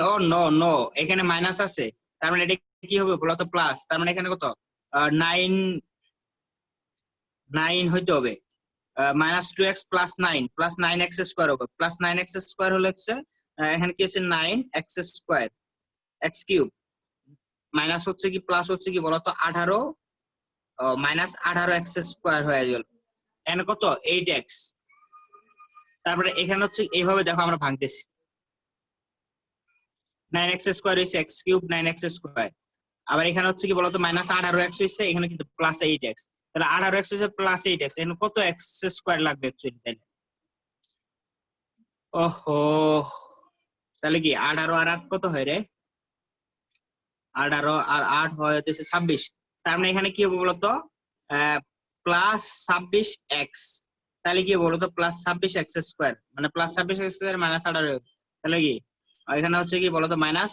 [SPEAKER 1] ও নো নো, এখানে মাইনাস আছে, তার মানে এটা কি হবে বলতো প্লাস, তার মানে এখানে কত 9 9 হইতে হবে, -2x plus 9 plus 9x square হবে, প্লাস 9x স্কয়ার হলে হচ্ছে এখানে কি আছে 9x square x cube minus হচ্ছে কি প্লাস হচ্ছে কি বলতো 18 -18x স্কয়ার হয়ে গেল, এখানে কত 8x। তারপরে এখানে হচ্ছে এইভাবে দেখো আমরা ভাঙতেছি, 9x স্কয়ার হইছে x কিউব 9x স্কয়ার, আবার এখানে হচ্ছে কি বলতো -18x হইছে, এখানে কিন্তু প্লাস 8x, তাহলে 18x হইছে প্লাস 8x, এখানে কত x স্কয়ার লাগবে অ্যাকচুয়ালি তাইলে, ওহো, তাহলে কি 18 আর 8 কত হয় রে, 18 আর 8 হয় হচ্ছে 26। তার মানে এখানে কি হবে বলতো প্লাস 26x, তাহলে কি বলতো প্লাস 26x স্কয়ার মানে প্লাস 26x স্কয়ার মাইনাস 18, তাহলে কি এখানে হচ্ছে কি বলতো মাইনাস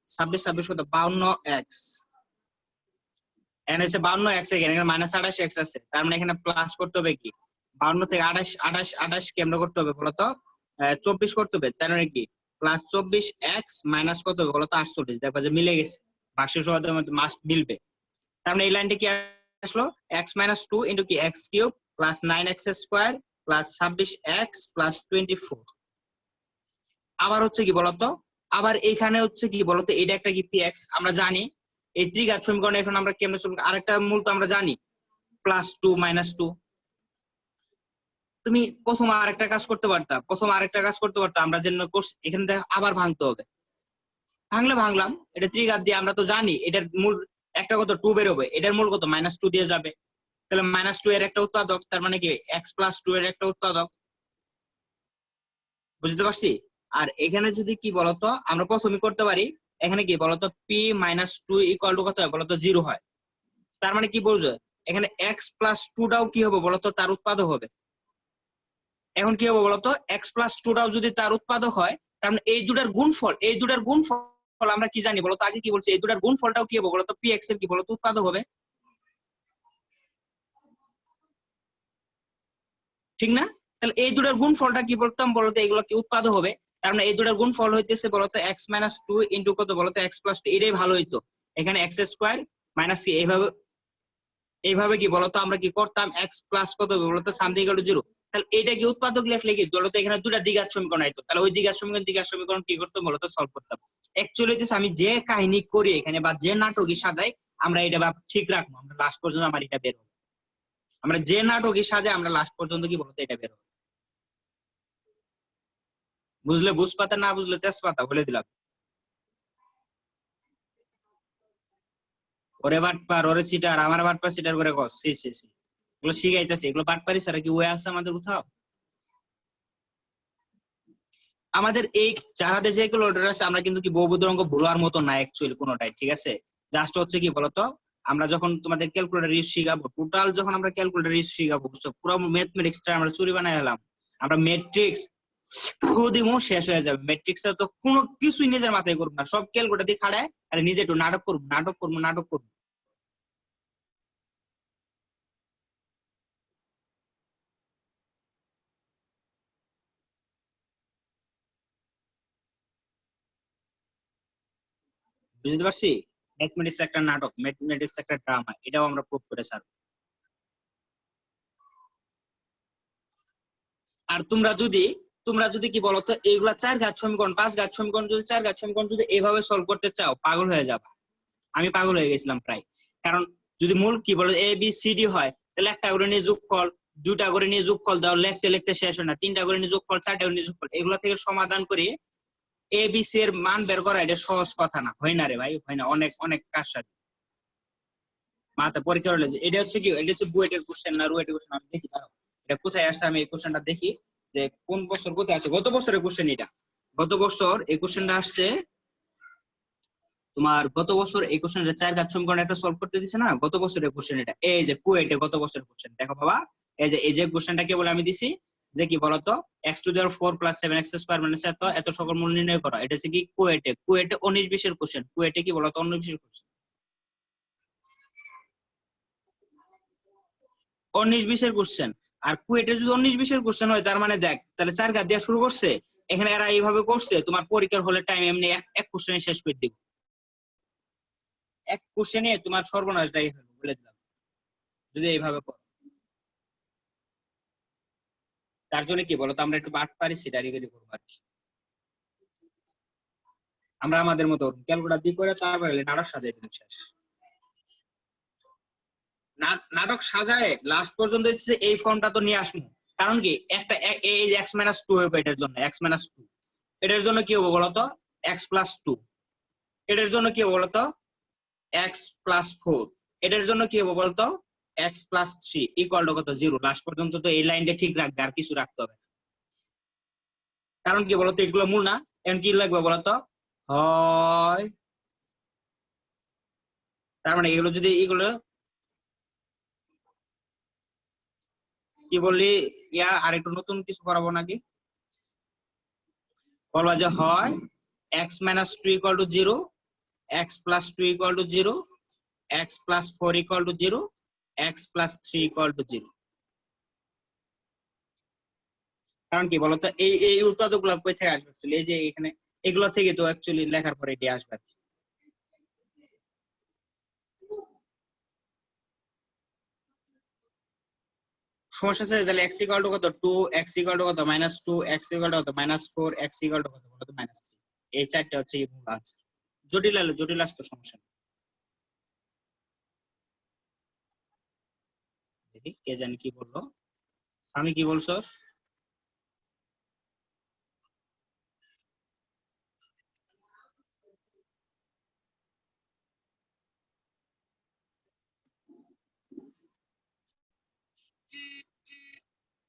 [SPEAKER 1] 26 কত 52x, এখানে হচ্ছে 52x, এখানে মাইনাস 28x আছে, তার মানে এখানে প্লাস করতে হবে কি 52 থেকে 28 কি আমরা করতে হবে বলতো 24 করতে হবে, তার মানে কি প্লাস 24x মাইনাস কত হবে বলতো 48, দেখবা যে মিলে গেছে, ভাগশেষ উপপাদ্যের মধ্যে মাস্ট মিলবে। তার মানে এই লাইনটা কি আসলো x-2 ইনটু কি x cube plus 9x square plus 26x plus 24। আবার হচ্ছে কি বলতো, আবার এখানে হচ্ছে কি বলতো এটা একটা কি px, আমরা জানি এই ত্রিঘাত সমীকরণে এখন আমরা কেমনে চলবে, আরেকটা মূল তো আমরা জানি +2 -2। তুমি প্রথম আরেকটা কাজ করতে পারতা, আমরা যেন কোর্স এখানে আবার ভাঙতে হবে, ভাঙলাম, এটা ত্রিঘাত দিয়ে আমরা তো জানি এটার মূল একটা কত 2 বের হবে, এটার মূল কত -2 দিয়ে যাবে, তাহলে -2 এর একটা উৎপাদক, তার মানে কি x + 2 এর একটা উৎপাদক, বুঝতে পারছি। আর এখানে যদি কি বলতো আমরা প্রথমে করতে পারি, এখানে কি বলতো p minus two equal to কত হয় বলতো 0 হয়। তার মানে কি বলছো এখানে এক্স প্লাস টুটাও কি হবে বলতো তার উৎপাদক হবে। এখন কি হবে বলতো এক্স প্লাস টুটাও যদি তার উৎপাদক হয়, তার মানে এই দুটার গুণফল আমরা কি জানি বলতো, আগে কি বলছি এই দুটার গুণফলটাও কি হবে বলতো পি এক্স এর কি বলতো উৎপাদক হবে, ঠিক না? তাহলে এই দুটার গুণফলটা কি বলতাম বলতো এগুলো কি উৎপাদক হবে। তার মানে এই দুটার গুণফল হইতেছে বলতো এক্স মাইনাস টু ইন্টু কত বলতো এক্স প্লাস টু, এটাই ভালো হইতো। এখানে এক্স স্কোয়ার মাইনাস কি এইভাবে এইভাবে কি বলতো আমরা কি করতাম এক্স প্লাস কত হবে বলতো সামথিং ইকুয়াল টু 0। তাহলে এটা কি উৎপাদক লিখলে কি বলতো এখানে দুটা দ্বিঘাত সমীকরণ আইতো, তাহলে ওই দ্বিঘাত সমীকরণ কি করতাম বলতো সলভ করতাম। অ্যাকচুয়ালি আমি যে কাহিনী করি এখানে বা যে নাটকই সাজাই আমরা এটা বা ঠিক রাখবো, আমরা লাস্ট পর্যন্ত আমার এটা বের হবে। আমরা যে নাটকই সাজাই আমরা লাস্ট পর্যন্ত কি বলতো এটা বের হবে। বুঝলে বুঝপাতা, না বুঝলে তেজপাতা বলে দিলাম। ওরে বাটপার ওরে চিটার আমার বাটপার চিটার করে কস সি সি সি, এগুলো শিখাইতেছে, এগুলো বাটপারি ছাড়া কি ওয়ে আছে আমাদের কোথাও? আমাদের এই যারা দেশে এগুলো অর্ডার আছে আমরা কিন্তু কি বহুপদী অঙ্ক ভুলার মতো না অ্যাকচুয়ালি কোনোটাই, ঠিক আছে? জাস্ট হচ্ছে কি বলতো আমরা যখন তোমাদের ক্যালকুলেটর ইউজ শিখাবো, টোটাল যখন আমরা ক্যালকুলেটর ইউজ শিখাবো বুঝছো, পুরো ম্যাথমেটিক্সটা আমরা চুরি বানাই হলাম। আমরা ম্যাট্রিক্স দিমো শেষ হয়ে যাবে, ম্যাট্রিক্স তো কোনো কিছুই নিজের মাথায় করবো না, সব ক্যালকুলেটর দিয়ে খাড়ায় আর নিজে একটু নাটক করবো নাটক করবো নাটক করবো। বুঝতে পারছি? ম্যাথমেটিক্স একটা নাটক, ম্যাথমেটিক্স একটা ড্রামা, এটাও আমরা প্রুভ করে ছাড়বো। আর তোমরা যদি কি বলতো এইগুলা 4 ঘাত সমীকরণ 5 ঘাত সমীকরণ যদি 4 ঘাত সমীকরণ যদি এইভাবে সলভ করতে চাও পাগল হয়ে যাবা। আমি পাগল হয়ে গেছিলাম প্রায়। কারণ যদি মূল কি বলো এ বি সি ডি হয় তাহলে একটা করে নিয়ে যোগফল, দুটা করে নিয়ে যোগফল দাও, লিখতে লিখতে শেষ হয় না, তিনটা করে নিয়ে যোগফল, চারটা করে নিয়ে যোগফল, এগুলো থেকে সমাধান করে এ বি সি এর মান বের করা এটা সহজ কথা না, হয় না রে ভাই, হয় না, অনেক অনেক কাজ সাথে মাথা পরীক্ষা হলে। এটা হচ্ছে কি এটা হচ্ছে বুয়েটের কোশ্চেন না রুয়েটের কোশ্চেন আমি দেখি দাঁড়াও এটা কোথায় আসছে, আমি এই কোশ্চেনটা দেখি যে কোন বছর কোথায় আছে। গত বছরের কোশ্চেন এটা, গত বছর এই কোশ্চেনটা আসছে তোমার, গত বছর এই কোশ্চেনটা 4 ঘাত সমীকরণ একটা সলভ করতে দিছে না, গত বছরের কোশ্চেন এটা, এই যে কুয়েটে গত বছরের কোশ্চেন দেখো বাবা। এই যে কোশ্চেনটা কে বলে আমি দিছি যে কি বলতো x to the power 4 plus 7 x square minus এত এত সকল মূল নির্ণয় করা, এটা হচ্ছে কি কুয়েটে 19-20 এর কোশ্চেন, কুয়েটে কি বলতো 19-20 এর কোশ্চেন, 19-20 এর কোশ্চেন। আর কুয়েটে যদি 19-20 এর কোশ্চেন হয় তার মানে দেখ তাহলে 4 ঘাত দিয়ে শুরু করছে, এখানে এরা এইভাবে করছে তোমার পরীক্ষার হলে টাইম এমনি এক কোশ্চেনে শেষ করে দিব, এক কোশ্চেনে তোমার সর্বনাশটাই হবে বলে দিলাম যদি এইভাবে করো। তার জন্য কি বলতো আমরা একটু বাট পারি সেটারই যদি করবো আর কি। আমরা আমাদের মতো ক্যালকুলেটর দিয়ে করে তারপরে নাটক সাজাই দিন শেষ। নাটক সাজায় লাস্ট পর্যন্ত হচ্ছে এই ফর্মটা তো নিয়ে আসবো। কারণ কি একটা এই এক্স মাইনাস টু হবে এটার জন্য, এক্স মাইনাস টু এটার জন্য কি হবে বলতো এক্স প্লাস টু, এটার জন্য কি হবে বলতো এক্স প্লাস ফোর, এটার জন্য কি হবে বলতো x plus three equal to কত 0। লাস্ট পর্যন্ত তো এই লাইনটা ঠিক রাখবে আর কিছু রাখতে হবে না। কারণ কি বলতো এগুলো মূল না, এখন কি লাগবে বলতো হয়, তার মানে এগুলো যদি এগুলো কি বললি ইয়া আর একটু নতুন কিছু করাবো নাকি, বলবা যে হয় x minus two equal to 0, x plus two equal to 0, x plus four equal to 0, x plus three equal to 0। কারণ কি বলতো এই এই উৎপাদক গুলো কই থেকে আসবে এই যে এখানে এগুলো থেকে তো অ্যাকচুয়ালি লেখার পরে এটি আসবে। সমস্যা আছে তাহলে এক্স ইকুয়াল টু কত 2, এক্স ইকুয়াল টু কত -2, এক্স ইকুয়াল টু কত -4, এক্স ইকুয়াল টু কত বলতো -3, এই চারটা হচ্ছে এই মূল আনসার। জটিল আসতো সমস্যা নেই। দেখি কে জানি কি বললো, আমি কি বলছো?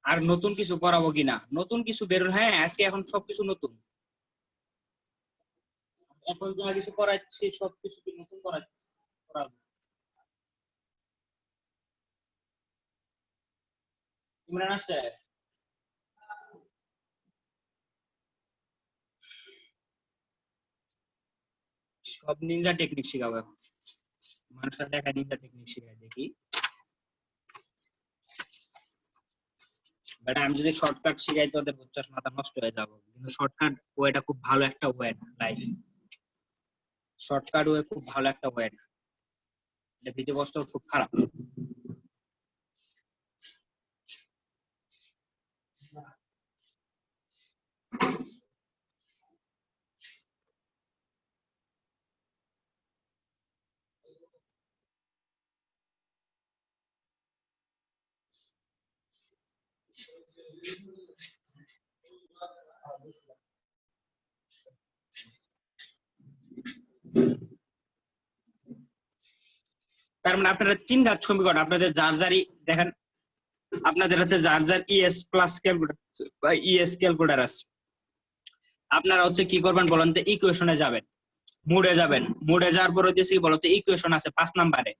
[SPEAKER 1] আর নতুন কিছু করাবো কিনা, নতুন কিছু বের হ্যাঁ আজকে এখন সবকিছু নতুন। এখন যা কিছু করাচ্ছি সবকিছু কি নতুন করাচ্ছি করাবো। ইমরান আসছে? সব নিনজা টেকনিক শিখাবো এখন। মানুষের দেখা নিনজা টেকনিক শিখাই দেখি। বাট আমি যদি শর্টকাট শিখাই তো ওদের বুঝছাস মাথা নষ্ট হয়ে যাবো, কিন্তু শর্টকাট ওয়েটা খুব ভালো একটা ওয়ে না লাইফে। শর্টকাট ওয়ে খুব ভালো একটা ওয়ে না, এটা বিধিবস্তু খুব খারাপ। তার মানে আপনারা তিন ঘাত সমীকরণ আপনাদের যার যারই দেখেন, আপনাদের হাতে যার যার ইএস প্লাস ক্যালকুলেটর বা ইএস ক্যালকুলেটর আছে, আপনারা হচ্ছে কি করবেন বলেন তো, ইকুয়েশনে যাবেন, মুডে যাবেন, মুডে যাওয়ার পর হচ্ছে কি বলতো, ইকুয়েশন আছে 5 নম্বরে,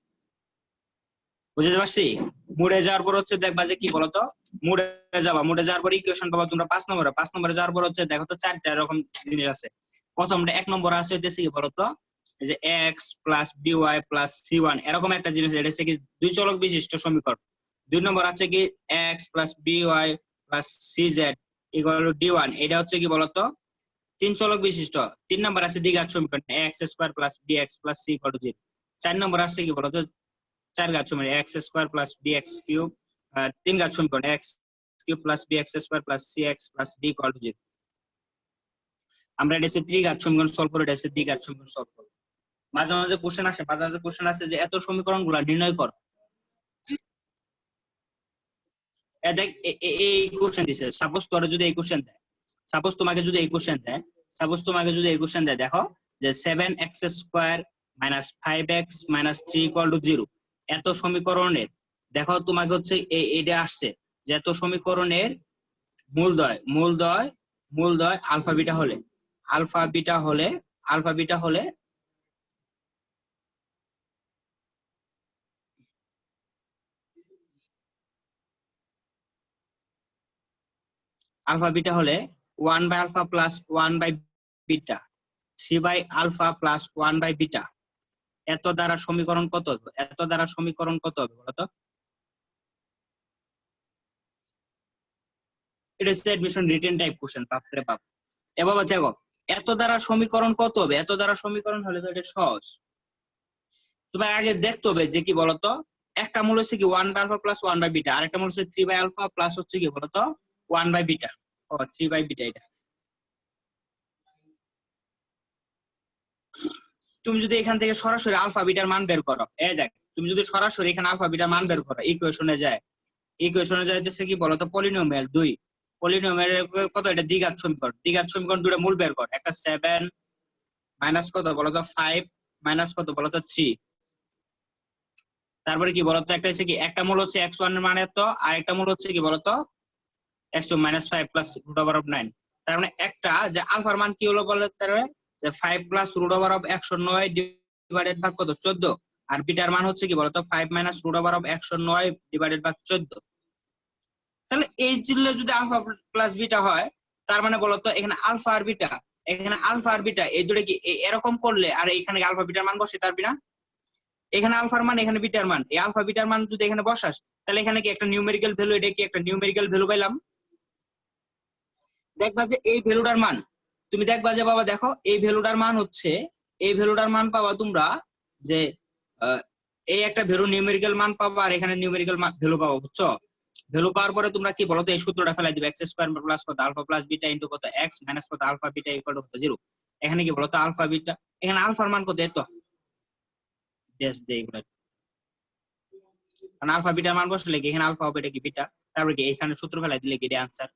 [SPEAKER 1] বুঝতে পারছি? মুডে যাওয়ার পর হচ্ছে দেখবা যে কি বলতো, মুডে যাবা, মুডে যাওয়ার পর ইকুয়েশন পাবা তোমরা 5 নম্বরে, 5 নম্বরে যাওয়ার পর হচ্ছে দেখো তো 4টা এরকম জিনিস আছে। প্রথমটা 1 নম্বরে আছে হচ্ছে কি বলতো, এই যে x plus by plus c1 এরকম একটা জিনিস, এটা হচ্ছে কি দুই চলক বিশিষ্ট সমীকরণ। 2 নম্বর আছে কি x plus by plus cz equal to d1, এটা হচ্ছে কি বলতো তিন চলক বিশিষ্ট। 3 নম্বর আছে দ্বিঘাত সমীকরণ x square plus bx plus c equal to 0। 4 নম্বর আছে কি বলতো চার ঘাত সমীকরণ x square plus bx cube, 3 ঘাত সমীকরণ x cube plus bx square plus cx plus d equal to 0। আমরা এটা হচ্ছে ত্রিঘাত সমীকরণ সলভ করে, এটা হচ্ছে দ্বিঘাত সমীকরণ সলভ করব। মাঝে মাঝে কোশ্চেন আসে, মাঝে মাঝে কোশ্চেন আসে যে এত সমীকরণগুলো নির্ণয় কর। দেখ এই কোশ্চেন দিছে, সাপোজ তোরা যদি এই কোশ্চেন দেয়, সাপোজ তোমাকে যদি এই কোশ্চেন দেয়, সাপোজ তোমাকে যদি এই কোশ্চেন দেয়, দেখো যে 7x square minus 5x minus 3 equal to 0, এত সমীকরণের, দেখো তোমাকে হচ্ছে এটা আসছে যে এত সমীকরণের মূলদয় আলফা বিটা হলে, আলফা বিটা হলে আলফা বিটা হলে আলফা বিটা হলে 1 by alpha plus 1 by beta 3 by alpha plus 1 by beta, এত দ্বারা সমীকরণ কত হবে? এত দ্বারা সমীকরণ কত হবে বলতো? এটা হচ্ছে এডমিশন রিটেন টাইপ কোশ্চেন, বাপরে বাপ। এবার দেখো এত দ্বারা সমীকরণ কত হবে, এত দ্বারা সমীকরণ হলে তো এটা সহজ। তোমার আগে দেখতে হবে যে কি বলতো, একটা মূল হচ্ছে কি 1 by alpha plus 1 by beta, আর একটা মূল হচ্ছে 3 বাই আলফা প্লাস হচ্ছে কি বলতো 1 বাই বিটা, ও 3 বাই বিটা। এটা তুমি যদি এখান থেকে সরাসরি আলফা বিটার মান বের করো, এই দেখ তুমি যদি সরাসরি এখানে আলফা বিটার মান বের করো, ইকুয়েশনে যাইতেছে কি বলতো পলিনোমিয়াল 2, পলিনোমিয়াল কত, এটা দ্বিঘাত সমীকরণ, দ্বিঘাত সমীকরণ দুটো মূল বের কর, একটা 7 মাইনাস কত বলতো 5 মাইনাস কত বলতো 3, তারপরে কি বলতো একটা হচ্ছে কি একটা মূল হচ্ছে x1 এর মান এত, আর একটা মূল হচ্ছে কি বলতো x2 minus 5 plus root over of 9। তার মানে একটা যে আলফার মান কি হলো বলতে যে 5 plus root over of 109 divided by কত 14, আর বিটার মান হচ্ছে কি বলতো 5 minus root over of 109 divided by 14। তাহলে এই জিনিসটা যদি আলফা প্লাস বিটা হয়, তার মানে বলতো এখানে আলফা আর বিটা, এখানে আলফা আর বিটা এই দুটো কি এরকম করলে, আর এখানে আলফা বিটার মান বসে পারবি না? এখানে আলফার মান এখানে বিটার মান, এই আলফা বিটার মান যদি এখানে বসাস, তাহলে এখানে কি একটা নিউমেরিক্যাল ভ্যালু, এটা কি একটা নিউমেরিক্যাল ভ্যালু পাইলাম। দেখবা যে এই ভ্যালুটার মান, তুমি দেখবা যে বাবা দেখো এই ভ্যালুটার মান হচ্ছে, এই ভ্যালুটার মান পাবা তোমরা যে এই একটা ভ্যালু নিউমেরিক্যাল মান পাবা, আর এখানে নিউমেরিক্যাল ভ্যালু পাবা, বুঝছো? ভ্যালু পাওয়ার পরে তোমরা কি বলো তো এই সূত্রটা ফেলাই দিবে, x স্কয়ার প্লাস কত আলফা প্লাস বিটা ইনটু কত x মাইনাস কত আলফা বিটা ইকুয়াল টু কত 0। এখানে কি বলো তো আলফা বিটা, এখানে আলফার মান কত এত জাস্ট দে এগুলা, কারণ আলফা বিটার মান বসলে কি এখানে আলফা হবে, এটা কি বিটা, তারপরে কি এখানে সূত্র ফেলাই দিলে কি এটা आंसर।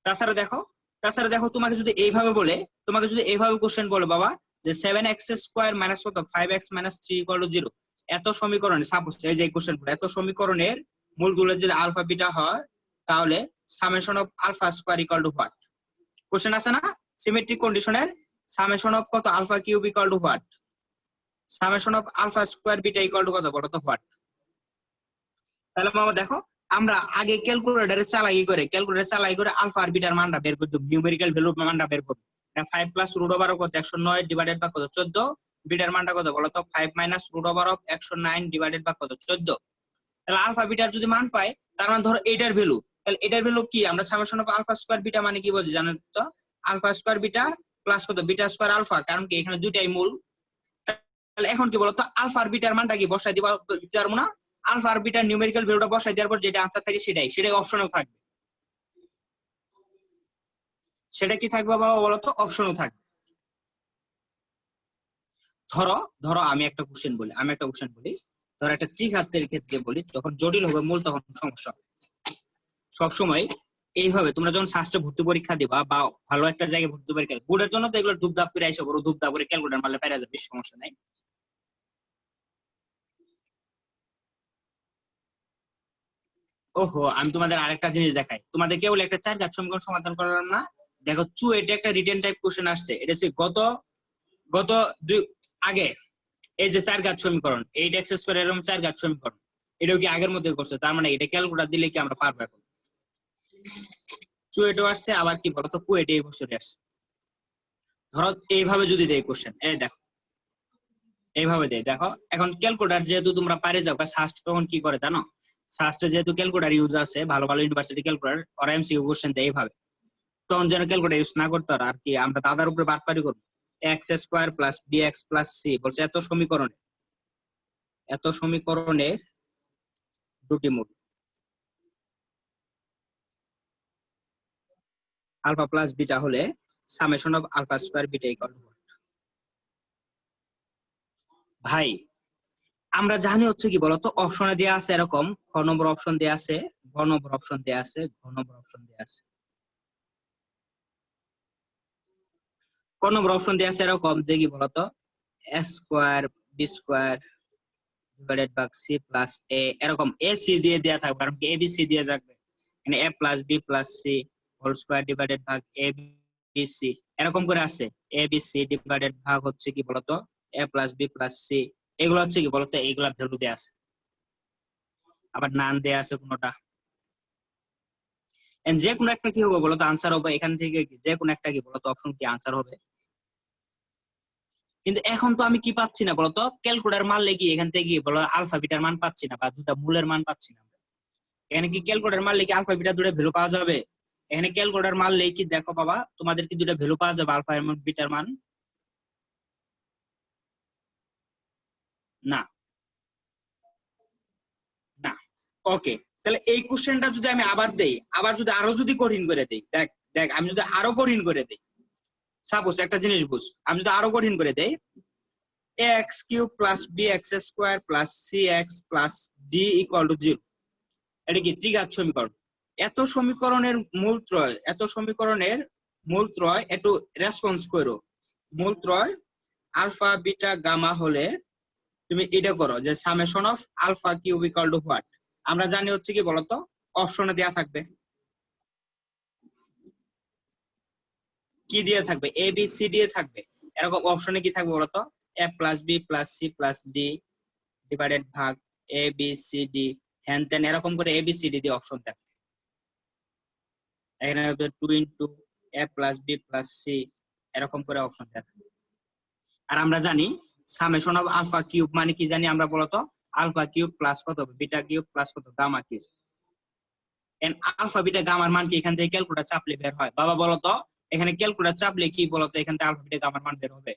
[SPEAKER 1] তাছাড়া দেখো তোমাকে যদি এইভাবে বলে, তোমাকে যদি এইভাবে কোশ্চেন বলে বাবা যে 7x স্কয়ার মাইনাস কত 5x মাইনাস 3 ইকুয়াল টু 0, এত সমীকরণে সাপোজ এই যে কোশ্চেন এত সমীকরণের মূলগুলো যদি আলফা বিটা হয়, তাহলে summation of alpha square equal to what, question আছে না? সিমেট্রিক কন্ডিশনের সামেশন অফ কত alpha cube equal to what, summation of alpha square beta equal to কত বলো তো হোয়াট। তাহলে মামা দেখো আমরা আগে ক্যালকুলেটরে চালাই করে আলফা আর বিটার মানটা বের করতে, নিউমেরিক্যাল ভ্যালু মানটা বের করব। 5 প্লাস রুট ওভার অফ কত 109 ডিভাইডেড বাই কত 14, বিটার মানটা কত বলো তো 5 minus root over of 109 divided by কত 14। তাহলে আলফা বিটার যদি মান পাই তার মানে ধরো এটার ভ্যালু, তাহলে এটার ভ্যালু কি আমরা summation of alpha square beta মানে কি বলছি জানেন তো, আলফা স্কয়ার বিটা প্লাস কত বিটা স্কয়ার আলফা, কারণ কি এখানে দুইটাই মূল। তাহলে এখন কি বলতো আলফা আর বিটার মানটা কি বসাই দিতে পারবো না, আলফা আর বিটার নিউমেরিক্যাল ভ্যালুটা বসাই দেওয়ার পর যেটা আনসার থাকে সেটাই অপশনেও থাকবে। সেটা কি থাকবে বাবা বলতো, অপশনেও থাকবে। ধরো আমি একটা কোশ্চেন বলি, ধরো একটা ত্রিঘাতের ক্ষেত্রে বলি, তখন জটিল হবে মূল, তখন সমস্যা হবে। সবসময় এইভাবে তোমরা যখন শাস্ত্রে ভর্তি পরীক্ষা দিবা বা ভালো একটা জায়গায় ভর্তি পরীক্ষা, বোর্ডের জন্য তো এগুলো ধূপধাপ করে আইসা বড় ধূপধাপ করে ক্যালকুলেটর মারলে পারা যাবে, সমস্যা নাই। ওহো, আমি তোমাদের আরেকটা জিনিস দেখাই, তোমাদের কেবল একটা চার ঘাত সমীকরণ সমাধান করলাম না, দেখো এটা একটা রিটেন টাইপ কোশ্চেন আসছে, এটা হচ্ছে গত দুই আগে এই যে চার ঘাত সমীকরণ 8x স্কয়ার এরকম চার ঘাত সমীকরণ, এটাও কি আগের মধ্যে করছে, তার মানে এটা ক্যালকুলেটর দিলে কি আমরা পারবো এখন। চুয়েটও আসছে, আবার কি বলতো কুয়েটে এই বছরে আসছে। ধরো এইভাবে যদি দেয় কোশ্চেন, এই দেখো এইভাবে দেয়, দেখো এখন ক্যালকুলেটর যেহেতু তোমরা পারে যাও, সাস্ট তখন কি করে জানো, সাস্টে যেহেতু ক্যালকুলেটর ইউজ আছে, ভালো ভালো ইউনিভার্সিটি ক্যালকুলেটর ওরা এমসিকিউ কোশ্চেন দেয় এইভাবে, তখন যেন ক্যালকুলেটর ইউজ না করতে আর কি আমরা দাদার উপরে বাটপারি করবো। X square plus b x plus c বলছে এত সমীকরণের দুটি মূল, আলফা প্লাস বিটা হলে summation of alpha square beta equal to what. ভাই আমরা জানি হচ্ছে কি বলতো, অপশনে দেয়া আছে এরকম, খ নম্বর অপশন দেয়া আছে, ঘ নম্বর অপশন দেয়া আছে, ঘ নম্বর অপশন দেয়া আছে। ক নম্বর অপশন দেয়া আছে এরকম যে কি বলতো, a square b square divided by c plus a, এরকম এ সি দিয়ে দেয়া থাকবে, কারণ কি এ বি সি দিয়ে থাকবে, মানে a plus b plus c whole square divided by a b c, এরকম করে আছে। এ বি সি ডিভাইডেড ভাগ হচ্ছে কি বলতো a plus b plus C, এগুলো হচ্ছে কি বলতো এইগুলা ভ্যালু দেয়া আছে, আবার নান দেয়া আছে কোনটা। যে কোনো একটা কি হবে বলতো আনসার হবে, এখান থেকে যে কোনো একটা কি বলতো অপশন কি আনসার হবে। কিন্তু এখন তো আমি কি পাচ্ছি না বলতো, ক্যালকুলেটর মারলে কি এখান থেকে কি বলো আলফা বিটার মান পাচ্ছি না, বা দুটা মূলের মান পাচ্ছি না। এখানে কি ক্যালকুলেটর মারলে কি আলফা বিটা দুটো ভ্যালু পাওয়া যাবে, এখানে ক্যালকুলেটর মারলে কি দেখো বাবা তোমাদের কি দুটো ভ্যালু পাওয়া যাবে আলফা এবং বিটার মান, না না। ওকে, তাহলে এই কোশ্চেনটা যদি আমি আবার দেই, আবার যদি আরো যদি কঠিন করে দেই, দেখ দেখ আমি যদি আরো কঠিন করে দেই, সাপোজ একটা জিনিস বুঝ, আমি যদি আরো কঠিন করে দেই, x cube plus b x square plus c x plus d equal to 0, এটা কি ত্রিঘাত সমীকরণ। এত সমীকরণের মূল ত্রয় একটু রেসপন্স করো, মূল ত্রয় আলফা বিটা গামা হলে তুমি এটা করো যে summation of alpha cube equal to what. আমরা জানি হচ্ছে কি বলতো অপশনে দেয়া থাকবে, কি দিয়ে থাকবে এ বি সি দিয়ে থাকবে, এরকম অপশনে কি থাকবে বলতো a plus b plus c plus d divided ভাগ এ বি সি ডি হ্যান তেন, এরকম করে এ বি সি ডি দিয়ে অপশন থাকবে। এখানে হবে 2 into a plus b plus c, এরকম করে অপশন থাকবে। আর আমরা জানি সামেশন অফ আলফা কিউব মানে কি জানি আমরা বলতো, আলফা কিউব প্লাস কত বিটা কিউব প্লাস কত gamma cube. And alpha beta গামার মান কি এখান থেকে ক্যালকুলেটর চাপলে বের হয়, বাবা বলতো এখানে ক্যালকুলেটর চাপলে কি বলতো এখান থেকে আলফা বিটা গামার মান বের হবে।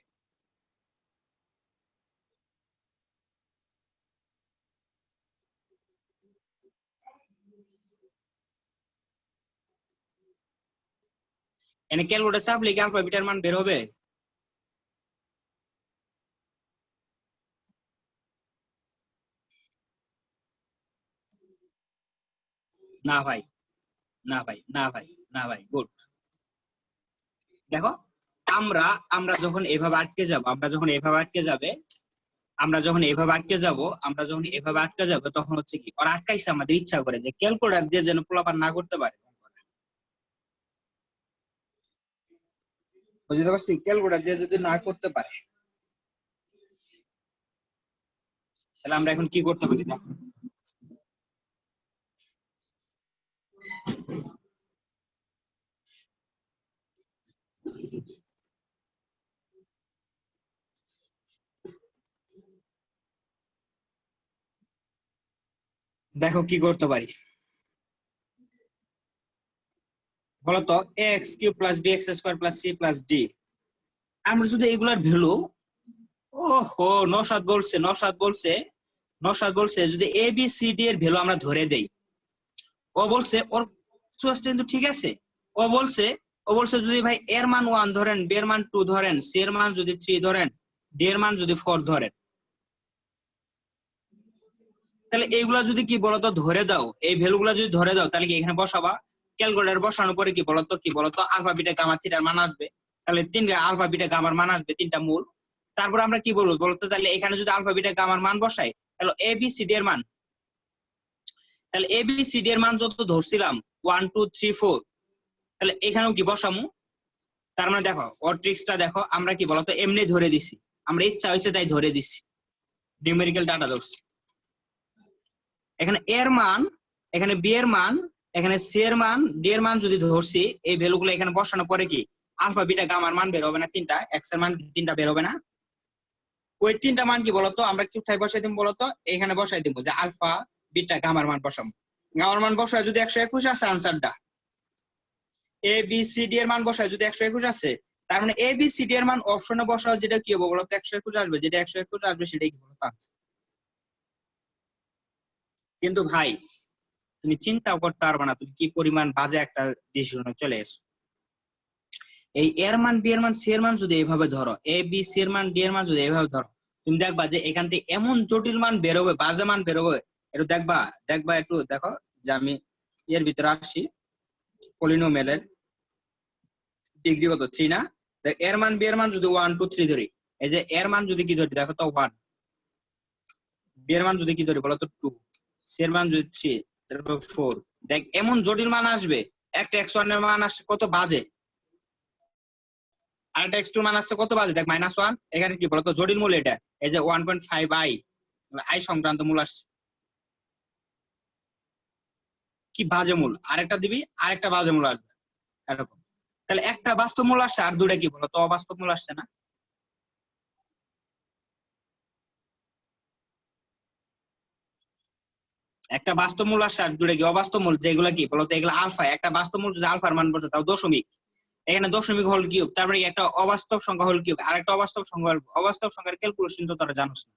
[SPEAKER 1] এখানে ক্যালকুলেটর চাপলে কি আলফা বিটার মান বের হবে। না ভাই, না ভাই, না ভাই, না ভাই, গুড। দেখো আমরা আমরা যখন এভাবে আটকে যাব, তখন হচ্ছে কি ওরা আটকাইছে আমাদের ইচ্ছা করে যে ক্যালকুলেটর দিয়ে যেন পোলাপান না করতে পারে।
[SPEAKER 2] বুঝতে পারছি? ক্যালকুলেটর দিয়ে যদি না করতে পারে
[SPEAKER 1] তাহলে আমরা এখন কি করতে পারি? দেখো কি করতে পারি বলতো, x cube plus b x square plus c plus d. আমরা যদি এগুলার ভ্যালু, ওহো নশাদ বলছে যদি এ বি সি ডি এর ভ্যালু আমরা ধরে দেই। ও বলছে ওর চয়েসটা কিন্তু ঠিক আছে। ও বলছে যদি ভাই এর মান 1 ধরেন, বি এর মান 2 ধরেন, সি এর মান যদি 3 ধরেন, ডি এর মান যদি 4 ধরেন, তাহলে এইগুলা যদি কি বলতো ধরে দাও, এই ভ্যালুগুলা যদি ধরে দাও, তাহলে কি এখানে বসাবা। ক্যালকুলেটর বসানোর পরে কি বলতো আলফা বিটা গামা থিটার মান আসবে। তাহলে তিনটা আলফা বিটা গামার মান আসবে, তিনটা মূল। তারপর আমরা কি বলবো বলতো, তাহলে এখানে যদি আলফা বিটা গামার মান বসাই, তাহলে এ বি সি ডি এর মান, তাহলে এ বি সি ডি এর মান যত ধরছিলাম 1 2 3 4, তাহলে এখানেও কি বসামু। তার মানে দেখো ওর ট্রিক্সটা দেখো, আমরা কি বলতো এমনি ধরে দিছি, আমরা ইচ্ছা হয়েছে তাই ধরে দিছি, নিউমেরিক্যাল ডাটা ধরছি। এখানে এর মান, এখানে বি এর মান, এখানে সি এর মান, ডি এর মান যদি ধরছি, এই ভ্যালুগুলো এখানে বসানোর পরে কি আলফা বিটা গামার মান বের হবে না, তিনটা এক্স এর মান তিনটা বের হবে না। ওই তিনটা মান কি বলতো আমরা কোথায় বসাই দিব বলতো, এখানে বসাই দিব যে আলফা বিটা গামার মান বসাবো। গামার মান বসায় যদি 121 আছে আনসারটা, এ বি সি ডি এর মান বসায় যদি 121 আছে, তার মানে এ বি সি ডি এর মান অপশনে বসাও, যেটা কি হবে বলতো 121 আসবে, যেটা 121 আসবে সেটাই কি বলতো আনসার। কিন্তু ভাই তুমি চিন্তাও করতে পারবে না তুমি কি পরিমাণ বাজে একটা ডিসিশনে চলে এসো। এই এর মান বি এর মান সি এর মান যদি এইভাবে ধরো, এ বি সি এর মান ডি এর মান যদি এইভাবে ধরো, তুমি দেখবা যে এখান থেকে এমন জটিল মান বেরোবে, বাজে মান বেরোবে। একটু দেখবা একটু দেখো যে আমি এর ভিতরে আসি, পলিনোমিয়ালের ডিগ্রি কত 3 না? এর মান বি এর মান যদি 1 2 3 ধরি, এই যে এর মান যদি কি ধরি দেখো তো 1, বি এর মান যদি কি ধরি বলো তো 2, সি এর মান যদি 3, তারপর 4, দেখ এমন জটিল মান আসবে। একটা x1 এর মান আসছে কত বাজে, আরেকটা x2 মান আসছে কত বাজে, দেখ -1। এখানে কি বলতো জটিল মূল এটা, এই যে 1.5 আই সংক্রান্ত মূল আসছে, কি বাজে মূল। আরেকটা দিবি, আরেকটা বাজে মূল আসবে এরকম। তাহলে একটা বাস্তব মূল আসছে আর দুটা কি বলতো অবাস্তব মূল আসছে না? একটা বাস্তব মূল আসছে আর দুটা কি অবাস্তব মূল, যেগুলো কি বলতো এগুলো আলফা। একটা বাস্তব মূল যদি আলফার মান বসে তাও দশমিক, এখানে দশমিক হোল কিউব, তারপরে একটা অবাস্তব সংখ্যা হোল কিউব, আরেকটা অবাস্তব সংখ্যা। অবাস্তব সংখ্যার ক্যালকুলেশন তো তোরা জানোস না,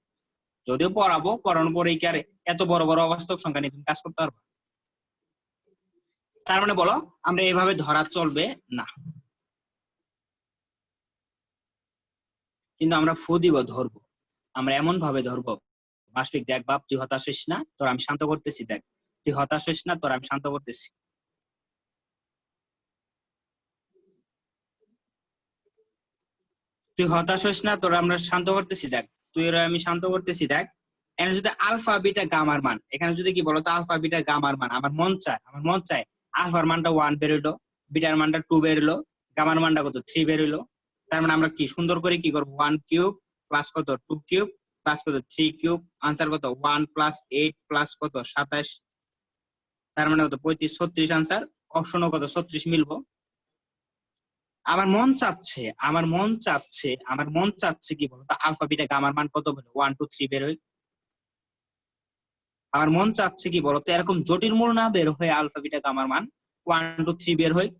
[SPEAKER 1] যদিও পড়ানোর পরে কি আর এত বড় বড় অবাস্তব সংখ্যা নিয়ে তুমি কাজ করতে পারবে? তার মানে বলো আমরা এইভাবে ধরা চলবে না, কিন্তু আমরা ফু দিব, ধরবো। আমরা এমন ভাবে ধরবো, মাসফিক দেখ বাপ তুই হতাশ হইস না, তোর আমি শান্ত করতেছি, দেখ তুই হতাশ হইস না, তোর আমি শান্ত করতেছি। তুই হতাশ হইস না, তোর আমরা শান্ত করতেছি, দেখ তুই ওরা আমি শান্ত করতেছি, দেখ। এখানে যদি আলফা বিটা গামার মান, এখানে যদি কি বলতো আলফা বিটা গামার মান, আমার মন চায় আলফার মানটা 1 বেরোলো, বিটার মানটা 2 বেরোলো, গামার মানটা কত 3 বেরোলো। তার মানে আমরা কি সুন্দর করে কি করবো, 1 কিউব প্লাস কত 2 কিউব প্লাস কত 3 কিউব, আনসার কত 1 প্লাস 8 প্লাস কত 27, তার মানে কত 35 36 আনসার। অপশনও কত 36 মিলবো। আমার মন চাচ্ছে কি বলতো আলফা বিটা গামার মান কত বেরো 1 2 3 বের হয়। আমার মন চাচ্ছে কি বলতো এরকম জটিল মূল না বের হয়ে আলফা বিটা গামার মান 1 2 3 বের হয়।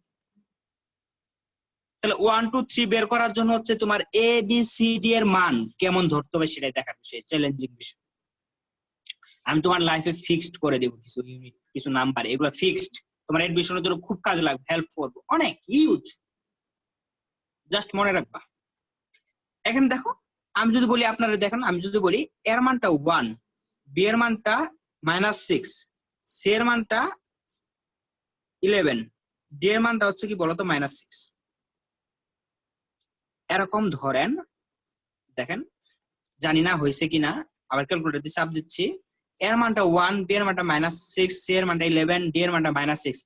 [SPEAKER 1] তাহলে 1 2 3 বের করার জন্য হচ্ছে তোমার এ বি সি ডি এর মান কেমন ধরতে হবে সেটাই দেখার বিষয়, চ্যালেঞ্জিং বিষয়। আমি তোমার লাইফে ফিক্সড করে দেবো কিছু ইউনিট, কিছু নাম্বার, এগুলো ফিক্সড তোমার এডমিশনের জন্য খুব কাজে লাগবে, হেল্প করবে অনেক ইউজ। জাস্ট মনে রাখবা। এখানে দেখো আমি যদি বলি, আপনারা দেখেন আমি যদি বলি এর মানটা 1, বি এর মানটা -6, সি এর মানটা 11, ডি এর মানটা হচ্ছে কি বলতো -6, এরকম ধরেন। দেখেন জানি না হয়েছে কিনা, আবার ক্যালকুলেটর দিয়ে চাপ দিচ্ছি। এর মানটা 1, বি এর মানটা -6, সি এর মানটা 11, ডি এর মানটা -6।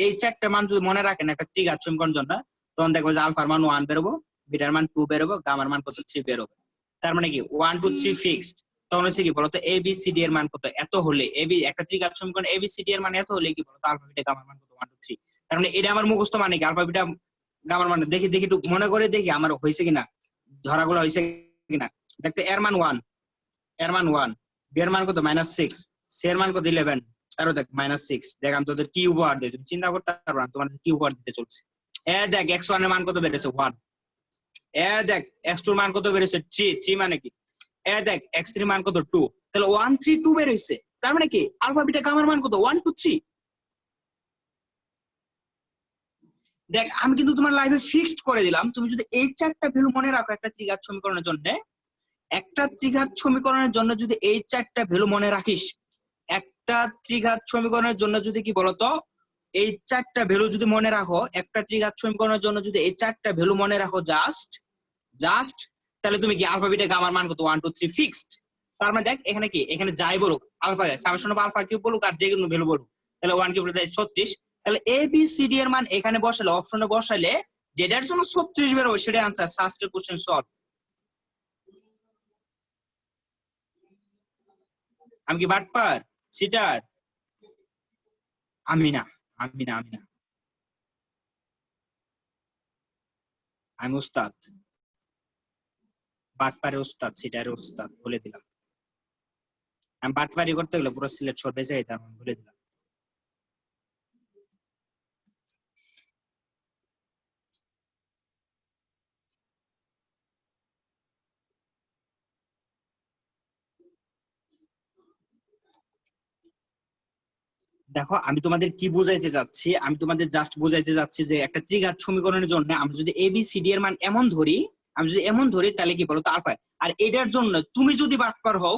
[SPEAKER 1] এই চারটা মান যদি মনে রাখেন একটা ট্রিগার সমীকরণ জন্য, তখন দেখবো যে আলফার মান 1 বেরোবো, বিটার মান 2 বের হবে, গামার মান কত 3 বের হবে। তার মানে কি 1 2 3 ফিক্সড। তখন হচ্ছে কি বলতো এ বি সি ডি এর মান কত এত হলে এ বি একটা ত্রিঘাত সমীকরণ এ বি সি ডি এর মান এত হলে কি বলতো আলফা বিটা গামার মান কত 1 2 3। তার মানে এটা আমার মুখস্থ মানে কি আলফা বিটা গামার মান দেখি দেখি একটু মনে করে দেখি আমার হইছে কিনা, ধরাগুলো হইছে কিনা। দেখতে এর মান 1, এর মান 1, বি এর মান কত -6, সি এর মান কত 11, আরো দেখ -6। দেখ আমি তোদের কি উপহার দিই, তুমি চিন্তা করতে পারবে না তোমাদের কি উপহার দিতে চলছে। এ দেখ x1 এর মান কত বেড়েছে 1, এ দেখ x2 এর মান কত বেড়েছে 3, 3 মানে কি, এ দেখ x3 এর মান কত 2, তাহলে 1 3 2 বের হইছে। তার মানে কি আলফা বিটা গামার মান কত 1 2 3। দেখ আমি কিন্তু তোমার লাইভে ফিক্সড করে দিলাম, তুমি যদি এই চারটা ভ্যালু মনে রাখো একটা ত্রিঘাত সমীকরণের জন্য, একটা ত্রিঘাত সমীকরণের জন্য যদি এই চারটা ভ্যালু মনে রাখিস, একটা ত্রিঘাত সমীকরণের জন্য যদি কি বলতো এই চারটা ভ্যালু যদি মনে রাখো, একটা ত্রিঘাত সমীকরণের জন্য যদি এই চারটা ভ্যালু মনে রাখো জাস্ট জাস্ট, তাহলে তুমি কি আলফা বিটা গামার মান কত 1 2 3 ফিক্সড। তার মানে দেখ এখানে কি, এখানে যাই বলুক alpha summation of alpha cube বলুক আর যে কোনো ভ্যালু বলুক, তাহলে 1 কিউব দেয় 36। তাহলে এ বি সি ডি এর মান এখানে বসালে অপশনে বসালে যেটার জন্য 36 বের হবে সেটাই आंसर। সাস্টের question solve. আমি কি বাটপার সিটার? আমি না, আমি না, আমি না, আমি উস্তাদ, বাটপারের উস্তাদ, সিটারের উস্তাদ বলে দিলাম। আমি বাটপারি করতে গেলে পুরো সিলেট শহর বেঁচে যেতাম, আমি বলে দিলাম। দেখো আমি তোমাদের কি বুঝাইতে যাচ্ছি, আমি তোমাদের জাস্ট বুঝাইতে যাচ্ছি যে একটা ত্রিঘাত সমীকরণের জন্য আমরা যদি এ বি সি ডি এর মান এমন ধরি, আমি যদি এমন ধরি তাহলে কি বলতো আলফা। আর এটার জন্য তুমি যদি বাটপার হও,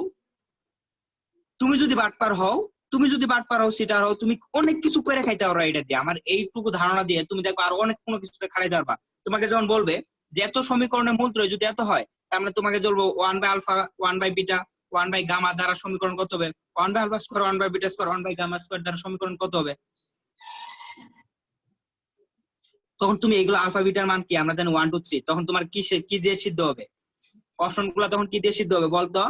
[SPEAKER 1] তুমি যদি বাটপার হও, তুমি যদি বাটপার হও সিটার হও, তুমি অনেক কিছু করে খাইতে পারো এটা দিয়ে। আমার এইটুকু ধারণা দিয়ে তুমি দেখো আর অনেক কোনো কিছুতে খাইতে পারবা। তোমাকে যখন বলবে যে এত সমীকরণের মূল ত্রয় যদি এত হয়, তার মানে তোমাকে বলবো 1 by alpha 1 by beta 1 by gamma দ্বারা সমীকরণ কত হবে, 1 by alpha square 1 by beta square 1 by gamma square দ্বারা সমীকরণ কত হবে। তখন তুমি এগুলো আলফা বিটার মান কি আমরা জানি 1 2 3, তখন তোমার কি দিয়ে সিদ্ধ হবে, অপশনগুলো তখন কি দিয়ে সিদ্ধ হবে বলতো।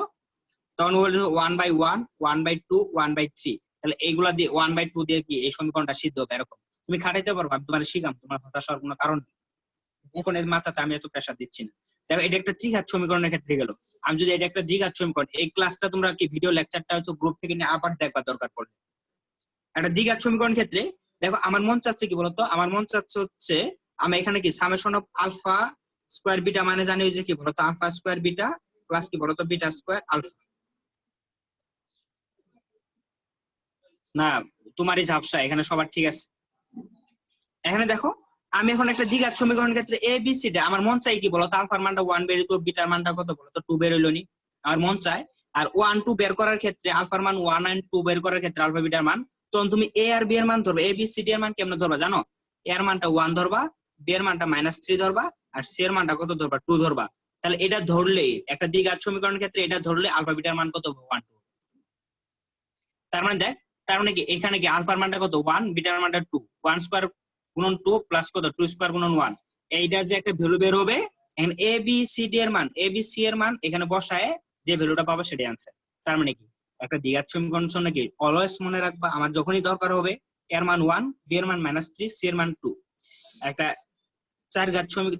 [SPEAKER 1] তখন বলবো 1 বাই 1 1 বাই 2 1 বাই 3, তাহলে এইগুলা দিয়ে 1 বাই 2 দিয়ে কি এই সমীকরণটা সিদ্ধ হবে। এরকম তুমি খাটাইতে পারবে, আমি তোমার শিখাম, তোমার হতাশ হওয়ার কোনো কারণ নেই। এখন এর মাথাতে আমি এত প্রেসার দিচ্ছি না। দেখো এটা একটা ত্রিঘাত সমীকরণের ক্ষেত্রে গেল। আমি যদি এটা একটা দ্বিঘাত সমীকরণ, এই ক্লাসটা তোমরা কি ভিডিও লেকচারটা হচ্ছে গ্রুপ থেকে নিয়ে আবার দেখবা দরকার পড়লে। একটা দ্বিঘাত সমীকরণ ক্ষেত্রে দেখো আমার মন চাচ্ছে কি বলতো, আমার মন চাচ্ছে হচ্ছে আমি এখানে কি summation of alpha square beta মানে জানি যে কি বলতো আলফা স্কয়ার বিটা প্লাস কি বলতো বিটা স্কয়ার আলফা। না তোমারই ঝাপসা, এখানে সবার ঠিক আছে। এখানে দেখো আমি এখন একটা দ্বিঘাত সমীকরণের ক্ষেত্রে এ বি সি ডি আমার মন চাই কি বলতো আলফার মানটা 1 বের হইতো, বিটার মানটা কত বলতো 2 বের হইলো নি, আমার মন চায়। আর 1 2 বের করার ক্ষেত্রে আলফার মান 1 and 2 বের করার ক্ষেত্রে আলফা বিটার মান, তখন তুমি এ আর বি এর মান ধরবে। এ বি সি ডি এর মান কেমনে ধরবা জানো, এ এর মানটা 1 ধরবা, বি এর মানটা -3 ধরবা, আর সি এর মানটা কত ধরবা 2 ধরবা। তাহলে এটা ধরলে একটা দ্বিঘাত সমীকরণের ক্ষেত্রে এটা ধরলে আলফা বিটার মান কত 1 2। তার মানে দেখ, তার মানে কি এখানে কি আলফার মানটা কত 1, বিটার মানটা 2, 1 স্কয়ার গুণন 2 প্লাস কত 2 স্কয়ার গুণন 1, এইটার যে একটা ভ্যালু বের হবে। এখন এ বি সি ডি এর মান, এ বি সি এর মান এখানে বসায় যে ভ্যালুটা পাবে সেটাই आंसर। তার মানে কি একটা দ্বিঘাত সমীকরণ নাকি অলওয়েজ মনে রাখবা আমার যখনই দরকার হবে এর মান 1, বি এর মান -3, সি এর মান 2। একটা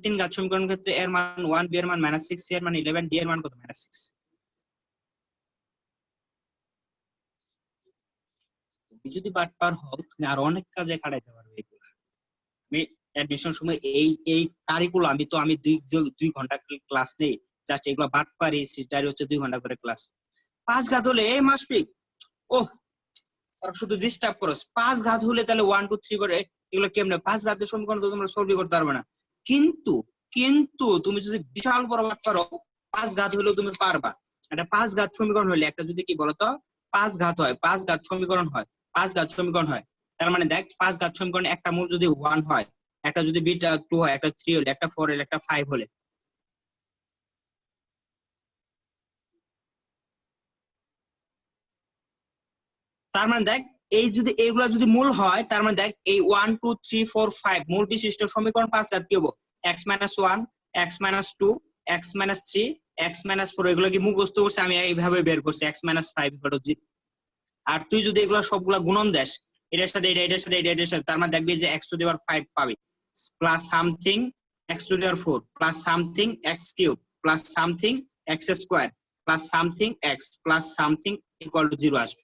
[SPEAKER 1] তিন ঘাত সমীকরণ ক্ষেত্রে এর মান 1, বি এর মান -6, সি এর মান 11, ডি এর মান কত -6। তুমি যদি বাটপার হও তুমি আর অনেক কাজে খাটাইতে পারবে এগুলো। আমি অ্যাডমিশন সময় এই কারিকুলাম আমি 2 ঘন্টা ক্লাস নেই, জাস্ট এগুলো বাটপারি সেটাই হচ্ছে 2 ঘন্টা করে ক্লাস। 5 ঘাত হলে এই মাসপিক ওহ তোরা শুধু ডিস্টার্ব করো। 5 ঘাত হলে তাহলে 1 2 3 করে এগুলো কেমনে 5 ঘাতের সমীকরণ তো তোমরা সলভ করতে পারবে না। কিন্তু কিন্তু তুমি যদি বিশাল বড় বাট পারো 5 ঘাত হলেও তুমি পারবা। একটা 5 ঘাত সমীকরণ হলে একটা যদি কি বলতো 5 ঘাত হয়, 5 ঘাত সমীকরণ হয়, 5 ঘাত সমীকরণ হয়। তার মানে দেখ 5 ঘাত সমীকরণে একটা মূল যদি 1 হয়, একটা যদি বিটা 2 হয়, একটা 3 হলে, একটা 4 হলে, একটা 5 হলে, তার মানে দেখ এই যদি এইগুলা যদি মূল হয় তার মানে দেখ এই 1 2 3 4 5 মূল বিশিষ্ট সমীকরণ 5 ঘাত কি হবো x - 1 x - 2 x - 3 x - 4 এগুলো কি মুখস্থ করছে আমি এইভাবে বের করছি x - 5 = 0। আর তুই যদি এগুলো সবগুলা গুণন দেস এটার সাথে এটা এটার সাথে এটা এটার সাথে তার মানে দেখবি যে x⁵ পাবি plus something x⁴ plus something x³ plus something x² plus something x plus something = 0 আসবে।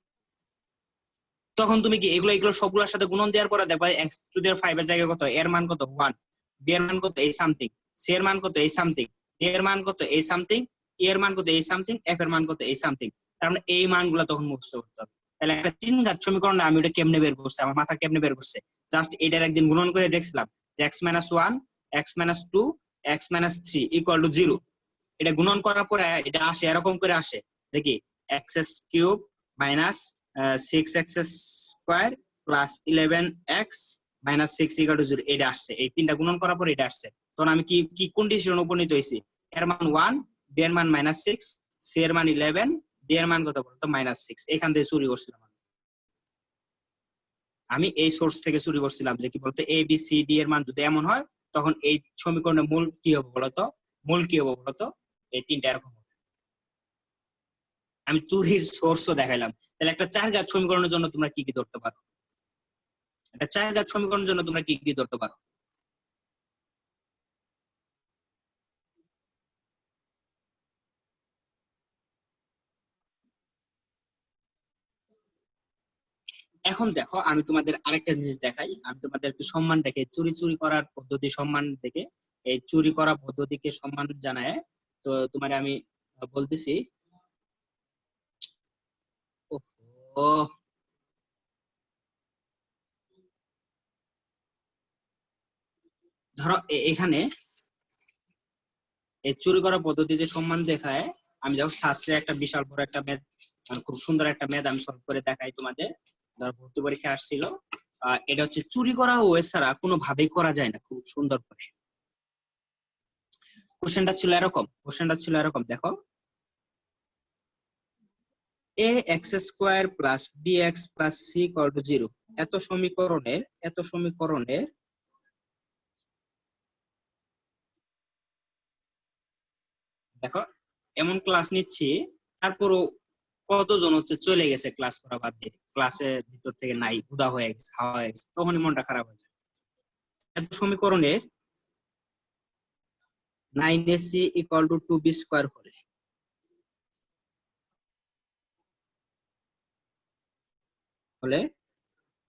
[SPEAKER 1] তখন তুমি কি এগুলো এগুলো সবগুলোর সাথে গুণন দেওয়ার পরে দেখবা x⁵ এর জায়গায় কত, এর মান কত 1, b এর মান কত এই সামথিং, c এর মান কত এই সামথিং, d এর মান কত এই সামথিং, e এর মান কত এই সামথিং, f এর মান কত এই সামথিং। তার মানে এই মানগুলো তখন মুখস্থ করতে হবে। তাহলে একটা 3 ঘাত সমীকরণ আমি ওটা কেমনে বের করছি, আমার মাথা কেমনে বের করছে, জাস্ট এটার একদিন গুণন করে দেখছিলাম যে x - 1 x - 2 x - 3 = 0। এটা গুণন করার পরে এটা আসে এরকম করে আসে দেখি x³ - 6x² প্লাস 11x - 6 = 0। এটা আসছে, এই তিনটা গুণন করার পর এটা আসছে। তখন আমি কি কি কন্ডিশনে উপনীত হয়েছি, এর মান 1, b এর মান -6, c এর মান 11, d এর মান কত বলতো -6। এখান থেকে চুরি করছিলাম আমি এই সোর্স থেকে চুরি করছিলাম যে কি বলতো a b c d এর মান যদি এমন হয় তখন এই সমীকরণের মূল কি হবে বলতো, মূল কি হবে বলতো, এই তিনটা এরকম হবে। আমি চুরির সোর্সও দেখাইলাম। তাহলে একটা 4 ঘাত সমীকরণের জন্য তোমরা কি কি ধরতে পারো, একটা 4 ঘাত সমীকরণের জন্য তোমরা কি কি ধরতে পারো? এখন দেখো আমি তোমাদের আরেকটা জিনিস দেখাই, আমি তোমাদেরকে সম্মান রেখে চুরি চুরি করার পদ্ধতি সম্মান দেখে এই চুরি করা পদ্ধতিকে সম্মান জানায় তো তোমার আমি বলতেছি। ও ধরো এখানে এই চুরি করা পদ্ধতিতে সম্মান দেখায় আমি যখন শাস্ত্রে একটা বিশাল বড় একটা ম্যাথ, খুব সুন্দর একটা ম্যাথ আমি সলভ করে দেখাই তোমাদের। ধর ভর্তি পরীক্ষা আসছিল, এটা হচ্ছে চুরি করা ওয়ে ছাড়া কোনোভাবেই করা যায় না। খুব সুন্দর করে কোশ্চেনটা ছিল এরকম দেখো, ax² + bx + c = 0 এত সমীকরণের দেখো এমন ক্লাস নিচ্ছি তারপরও কতজন হচ্ছে চলে গেছে ক্লাস করা বাদ দিয়ে, ক্লাসের ভিতর থেকে নাই, উদা হয়ে গেছে, হাওয়া হয়ে গেছে, তখনই মনটা খারাপ হয়ে যায়। এত সমীকরণের 9ac = 2b² হলে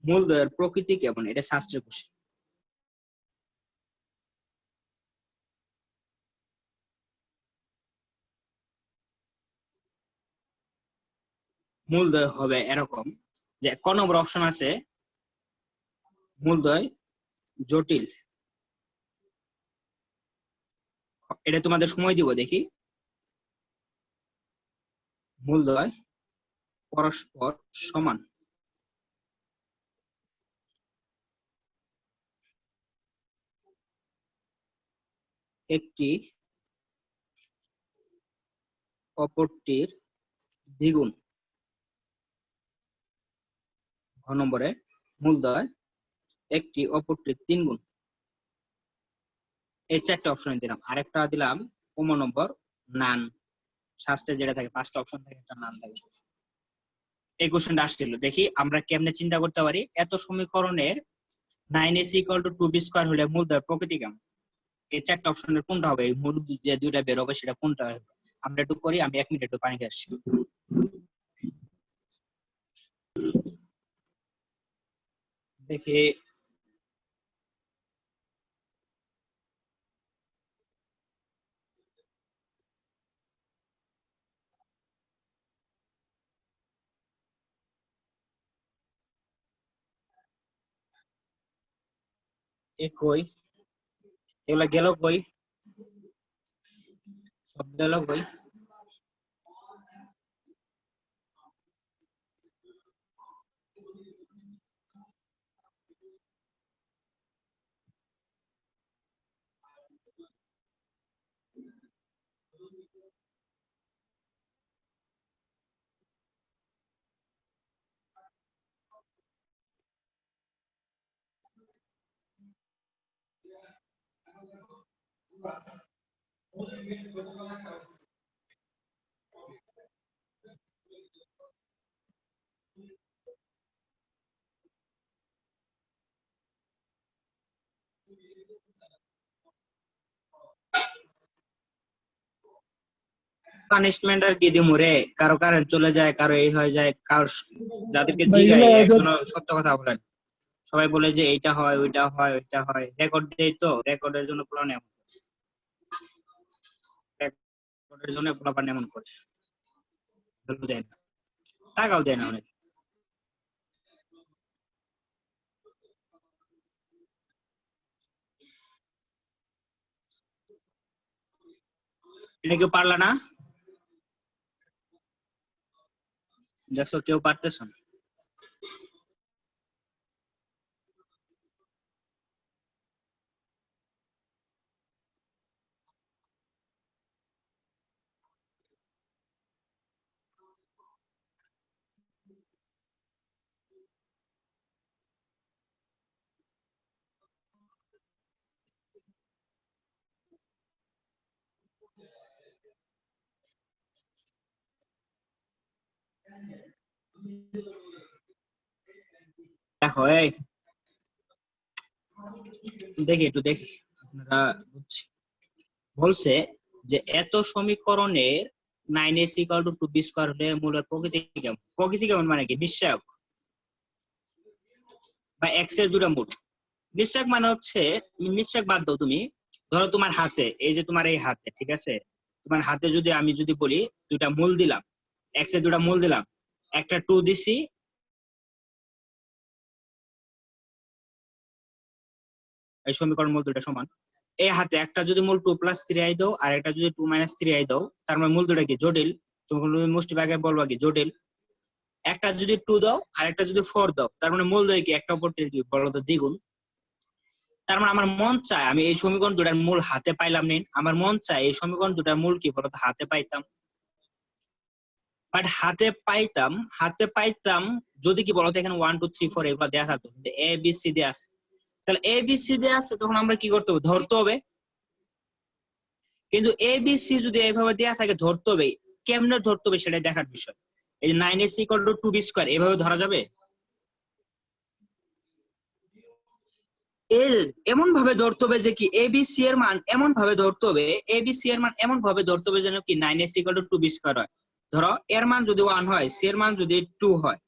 [SPEAKER 1] মূলদয়ের প্রকৃতি কেমন, এটা শাস্ত্রে কোশ্চেন। মূলদয় হবে এরকম যে ক নম্বর অপশন আছে মূলদয় জটিল, এটা তোমাদের সময় দিব দেখি। মূলদয় পরস্পর সমান, একটি অপরটির দ্বিগুণ। ঘ নম্বরে মূলদয় একটি অপরটির 3 গুণ। এই 4টা অপশন দিলাম, আরেকটা দিলাম 15 নম্বর নান। শাস্ত্রে যেটা থাকে 5টা অপশন থাকে, একটা নান থাকে। এই কোশ্চেনটা আসছিল, দেখি আমরা কেমনে চিন্তা করতে পারি এত সমীকরণের 9ac = 2b² হলে মূলদয় প্রকৃতি কেমন। এই 4টা অপশনের কোনটা হবে, এই মূল যে দুইটা বের হবে সেটা কোনটা হবে। আমরা একটু করি, আমি 1 মিনিট একটু পানি খেয়ে আসছি। দেখি এ কই, এগুলা গেল কই, সব গেল কই। পানিশমেন্ট আর কি দিমু রে, কারো কারেন্ট চলে যায়, কারো এই হয়ে যায়, কারো যাদেরকে
[SPEAKER 3] ভাই
[SPEAKER 1] জিগাই
[SPEAKER 3] এগুলো
[SPEAKER 1] একজন সত্য কথা বলেন, সবাই বলে যে এইটা হয় ওইটা হয় ওইটা হয়, রেকর্ড দেই তো, রেকর্ডের জন্য প্ল্যান এমন, রেকর্ডের জন্য প্ল্যান এমন করে ভ্যালু দেয় না, টাকাও দেয় না অনেক। এটা কেউ পারলা না? দেখছো কেউ পারতেছ না। দেখো এই দেখি একটু দেখি আপনারা বুঝছি। বলছে যে এত সমীকরণের 9s = 2b² হলে মূলের প্রকৃতি কেমন? প্রকৃতি কেমন মানে কি? নিশ্চয়ক বা x এর দুটো মূল। নিশ্চয়ক মানে হচ্ছে, নিশ্চয়ক বাদ দাও তুমি, ধরো তোমার হাতে, এই যে তোমার এই হাতে, ঠিক আছে, তোমার হাতে যদি আমি যদি বলি দুটা মূল দিলাম, x এর দুটা মূল দিলাম, একটা 2 দিছি, এই সমীকরণ মূল দুটো সমান। এই হাতে একটা যদি মূল 2 + 3i দাও আর একটা যদি 2 - 3i দাও, তার মানে মূল দুটো কি জটিল? তুমি মুষ্টি ভাগে বলবা কি জটিল। একটা যদি 2 দাও আর একটা যদি 4 দাও, তার মানে মূল দুটো কি একটা অপরটির কি বলো তো দ্বিগুণ। তার মানে আমার মন চায় আমি এই সমীকরণ দুটার মূল হাতে পাইলাম নেই, আমার মন চায় এই সমীকরণ দুটার মূল কি বলতো হাতে পাইতাম। বাট হাতে পাইতাম যদি কি বলতো এখানে 1 2 3 4 এগুলো দেয়া থাকতো, এ বি সি দেয়া আছে, তাহলে এ বি সি দেয়া আছে, তখন আমরা কি করতে হবে? ধরতে হবে। কিন্তু এ বি সি যদি এইভাবে দেয়া থাকে ধরতে হবে, কেমনে ধরতে হবে সেটা দেখার বিষয়। এই যে 9s = 2b² এভাবে ধরা যাবে? এমন ভাবে ধরতে হবে যে কি এবিসি এর মান এমন ভাবে ধরতে হবে, এবিসি এর মান এমন ভাবে ধরতে হবে যেন কি 9s = 2b² হয়। ধরো এর মান যদি 1 হয়, সি এর মান যদি 2 হয়,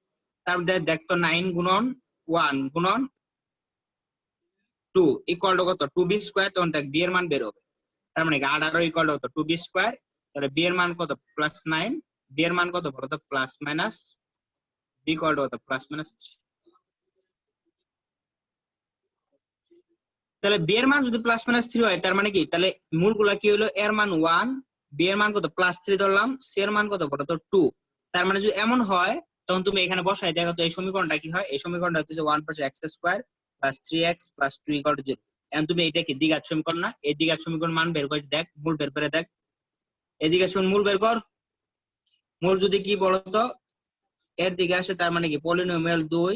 [SPEAKER 1] তারপরে দেখতো 9 গুণন 1 গুণন 2 = কত? 2b², তখন দেখ বি এর মান বের হবে। তার মানে 18 = কত? 2b², তাহলে বি এর মান কত? +9, বি এর মান কত বলো তো? প্লাস মাইনাস, বি = কত? +-3। তাহলে বি এর মান যদি +-3 হয়, তার মানে কি? তাহলে মূলগুলা কি হলো? এর মান 1, বি এর মান কত? +3 ধরলাম, সি এর মান কত বলো তো? 2। তার মানে যদি এমন হয়, তখন তুমি এখানে বসাই দেখো তো এই সমীকরণটা কি হয়। এই সমীকরণটা হচ্ছে 1 + x² + 3x + 2 = 0। এখন তুমি এটা কি দ্বিঘাত সমীকরণ না? এই দ্বিঘাত সমীকরণ মান বের করে দেখ, মূল বের করে দেখ। এদিকে শুন, মূল বের কর। মূল যদি কি বলতো এর দিকে আসে, তার মানে কি পলিনোমিয়াল 2,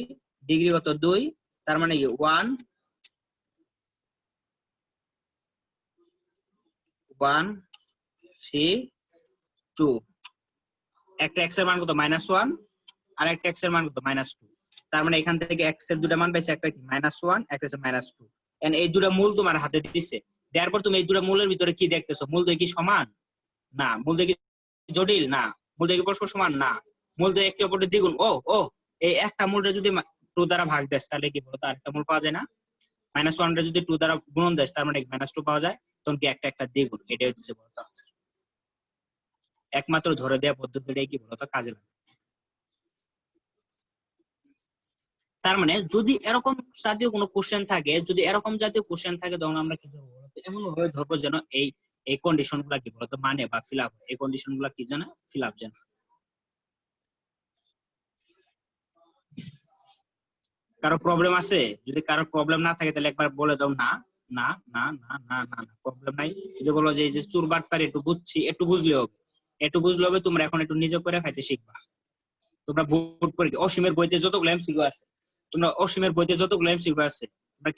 [SPEAKER 1] ডিগ্রি কত? 2, তার মানে কি 1 1 3 2। একটা x এর মান কত? -1, আর একটা x এর মান কত? -2। তার মানে এখান থেকে x এর দুটো মান পাইছে, একটা কি -1, একটা হচ্ছে -2। এন্ড এই দুটো মূল তোমার হাতে দিছে, দেওয়ার পর তুমি এই দুটো মূলের ভিতরে কি দেখতেছো? মূল দুই কি সমান? না। মূল দুই কি জটিল? না। মূল দুই কি পরস্পর সমান? না। মূল দুই একটি অপরটির দ্বিগুণ। ও এই একটা মূলটা যদি 2 দ্বারা ভাগ দেয়, তাহলে কি বলতো আরেকটা মূল পাওয়া যায় না? -1 টা যদি 2 দ্বারা গুণন দেয়, তার মানে -2 পাওয়া যায়, তখন কি একটা একটা দ্বিগুণ। এটাই হচ্ছে বলতো আনসার। একমাত্র ধরে দেওয়া পদ্ধতিটাই কি বলতো কাজে লাগে। তার মানে যদি এরকম জাতীয় কোনো কোশ্চেন থাকে, তখন আমরা কি ধরবো বলতো? এমন ভাবে ধরবো যেন এই কন্ডিশন গুলা কি বলতো মানে বা ফিল আপ, এই কন্ডিশন গুলা কি যেন ফিল আপ যেন। কারো প্রবলেম আছে? যদি কারো প্রবলেম না থাকে তাহলে একবার বলে দাও না না না না না না না, প্রবলেম নাই। যদি বলো যে এই যে চুর বাটপারি একটু বুঝছি, একটু বুঝলে হবে, তোমরা এখন একটু নিজে করে খাইতে শিখবা। তোমরা বোর্ড পরীক্ষা অসীমের বইতে যতগুলো এমসিকিউ আছে,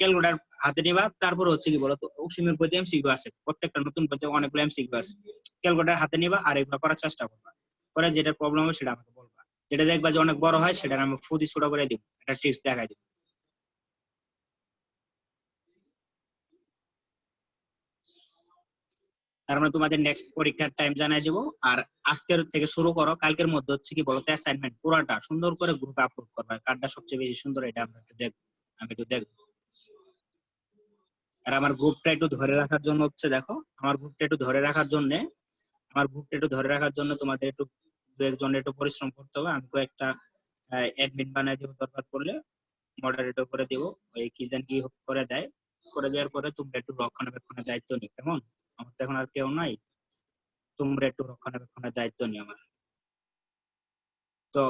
[SPEAKER 1] ক্যালকুলেটর হাতে নিবা, তারপর হচ্ছে কি বলতো অসীমের বইতে এমসিকিউ আছে, প্রত্যেকটা নতুন বইতে অনেকগুলো এমসিকিউ আছে। ক্যালকুলেটর হাতে নিবা আর এগুলো করার চেষ্টা করবা, করে যেটা প্রবলেম হবে সেটা আমাকে বলবা, যেটা দেখবা যে অনেক বড় হয় সেটা আমি ফুদি ছোট করে দিব, এটা ট্রিক্স দেখাই দিব। তার মানে তোমাদের নেক্সট পরীক্ষার টাইম জানাই দিব। আর আজকের থেকে শুরু করো, কালকের মধ্যে হচ্ছে কি বলতো অ্যাসাইনমেন্ট পুরাটা সুন্দর করে গ্রুপে আপলোড করবা, কারটা সবচেয়ে বেশি সুন্দর এটা আমরা একটু দেখবো, আমি একটু দেখবো। আর আমার গ্রুপটা একটু ধরে রাখার জন্য হচ্ছে দেখো, আমার গ্রুপটা একটু ধরে রাখার জন্য তোমাদের একটু দু একজনের একটু পরিশ্রম করতে হবে। আমি কয়েকটা অ্যাডমিন বানাই দিব, দরকার পড়লে মডারেটর করে দিব, ওই কি জানি কি করে দেয়, করে দেওয়ার পরে তোমরা একটু রক্ষণাবেক্ষণের দায়িত্ব নিও, কেমন? আমার তো এখন আর কেউ নাই, তোমরা একটু রক্ষণাবেক্ষণের দায়িত্ব নিও আমার। তো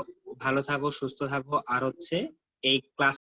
[SPEAKER 1] ভালো থাকো, সুস্থ থাকো। আর হচ্ছে এই ক্লাস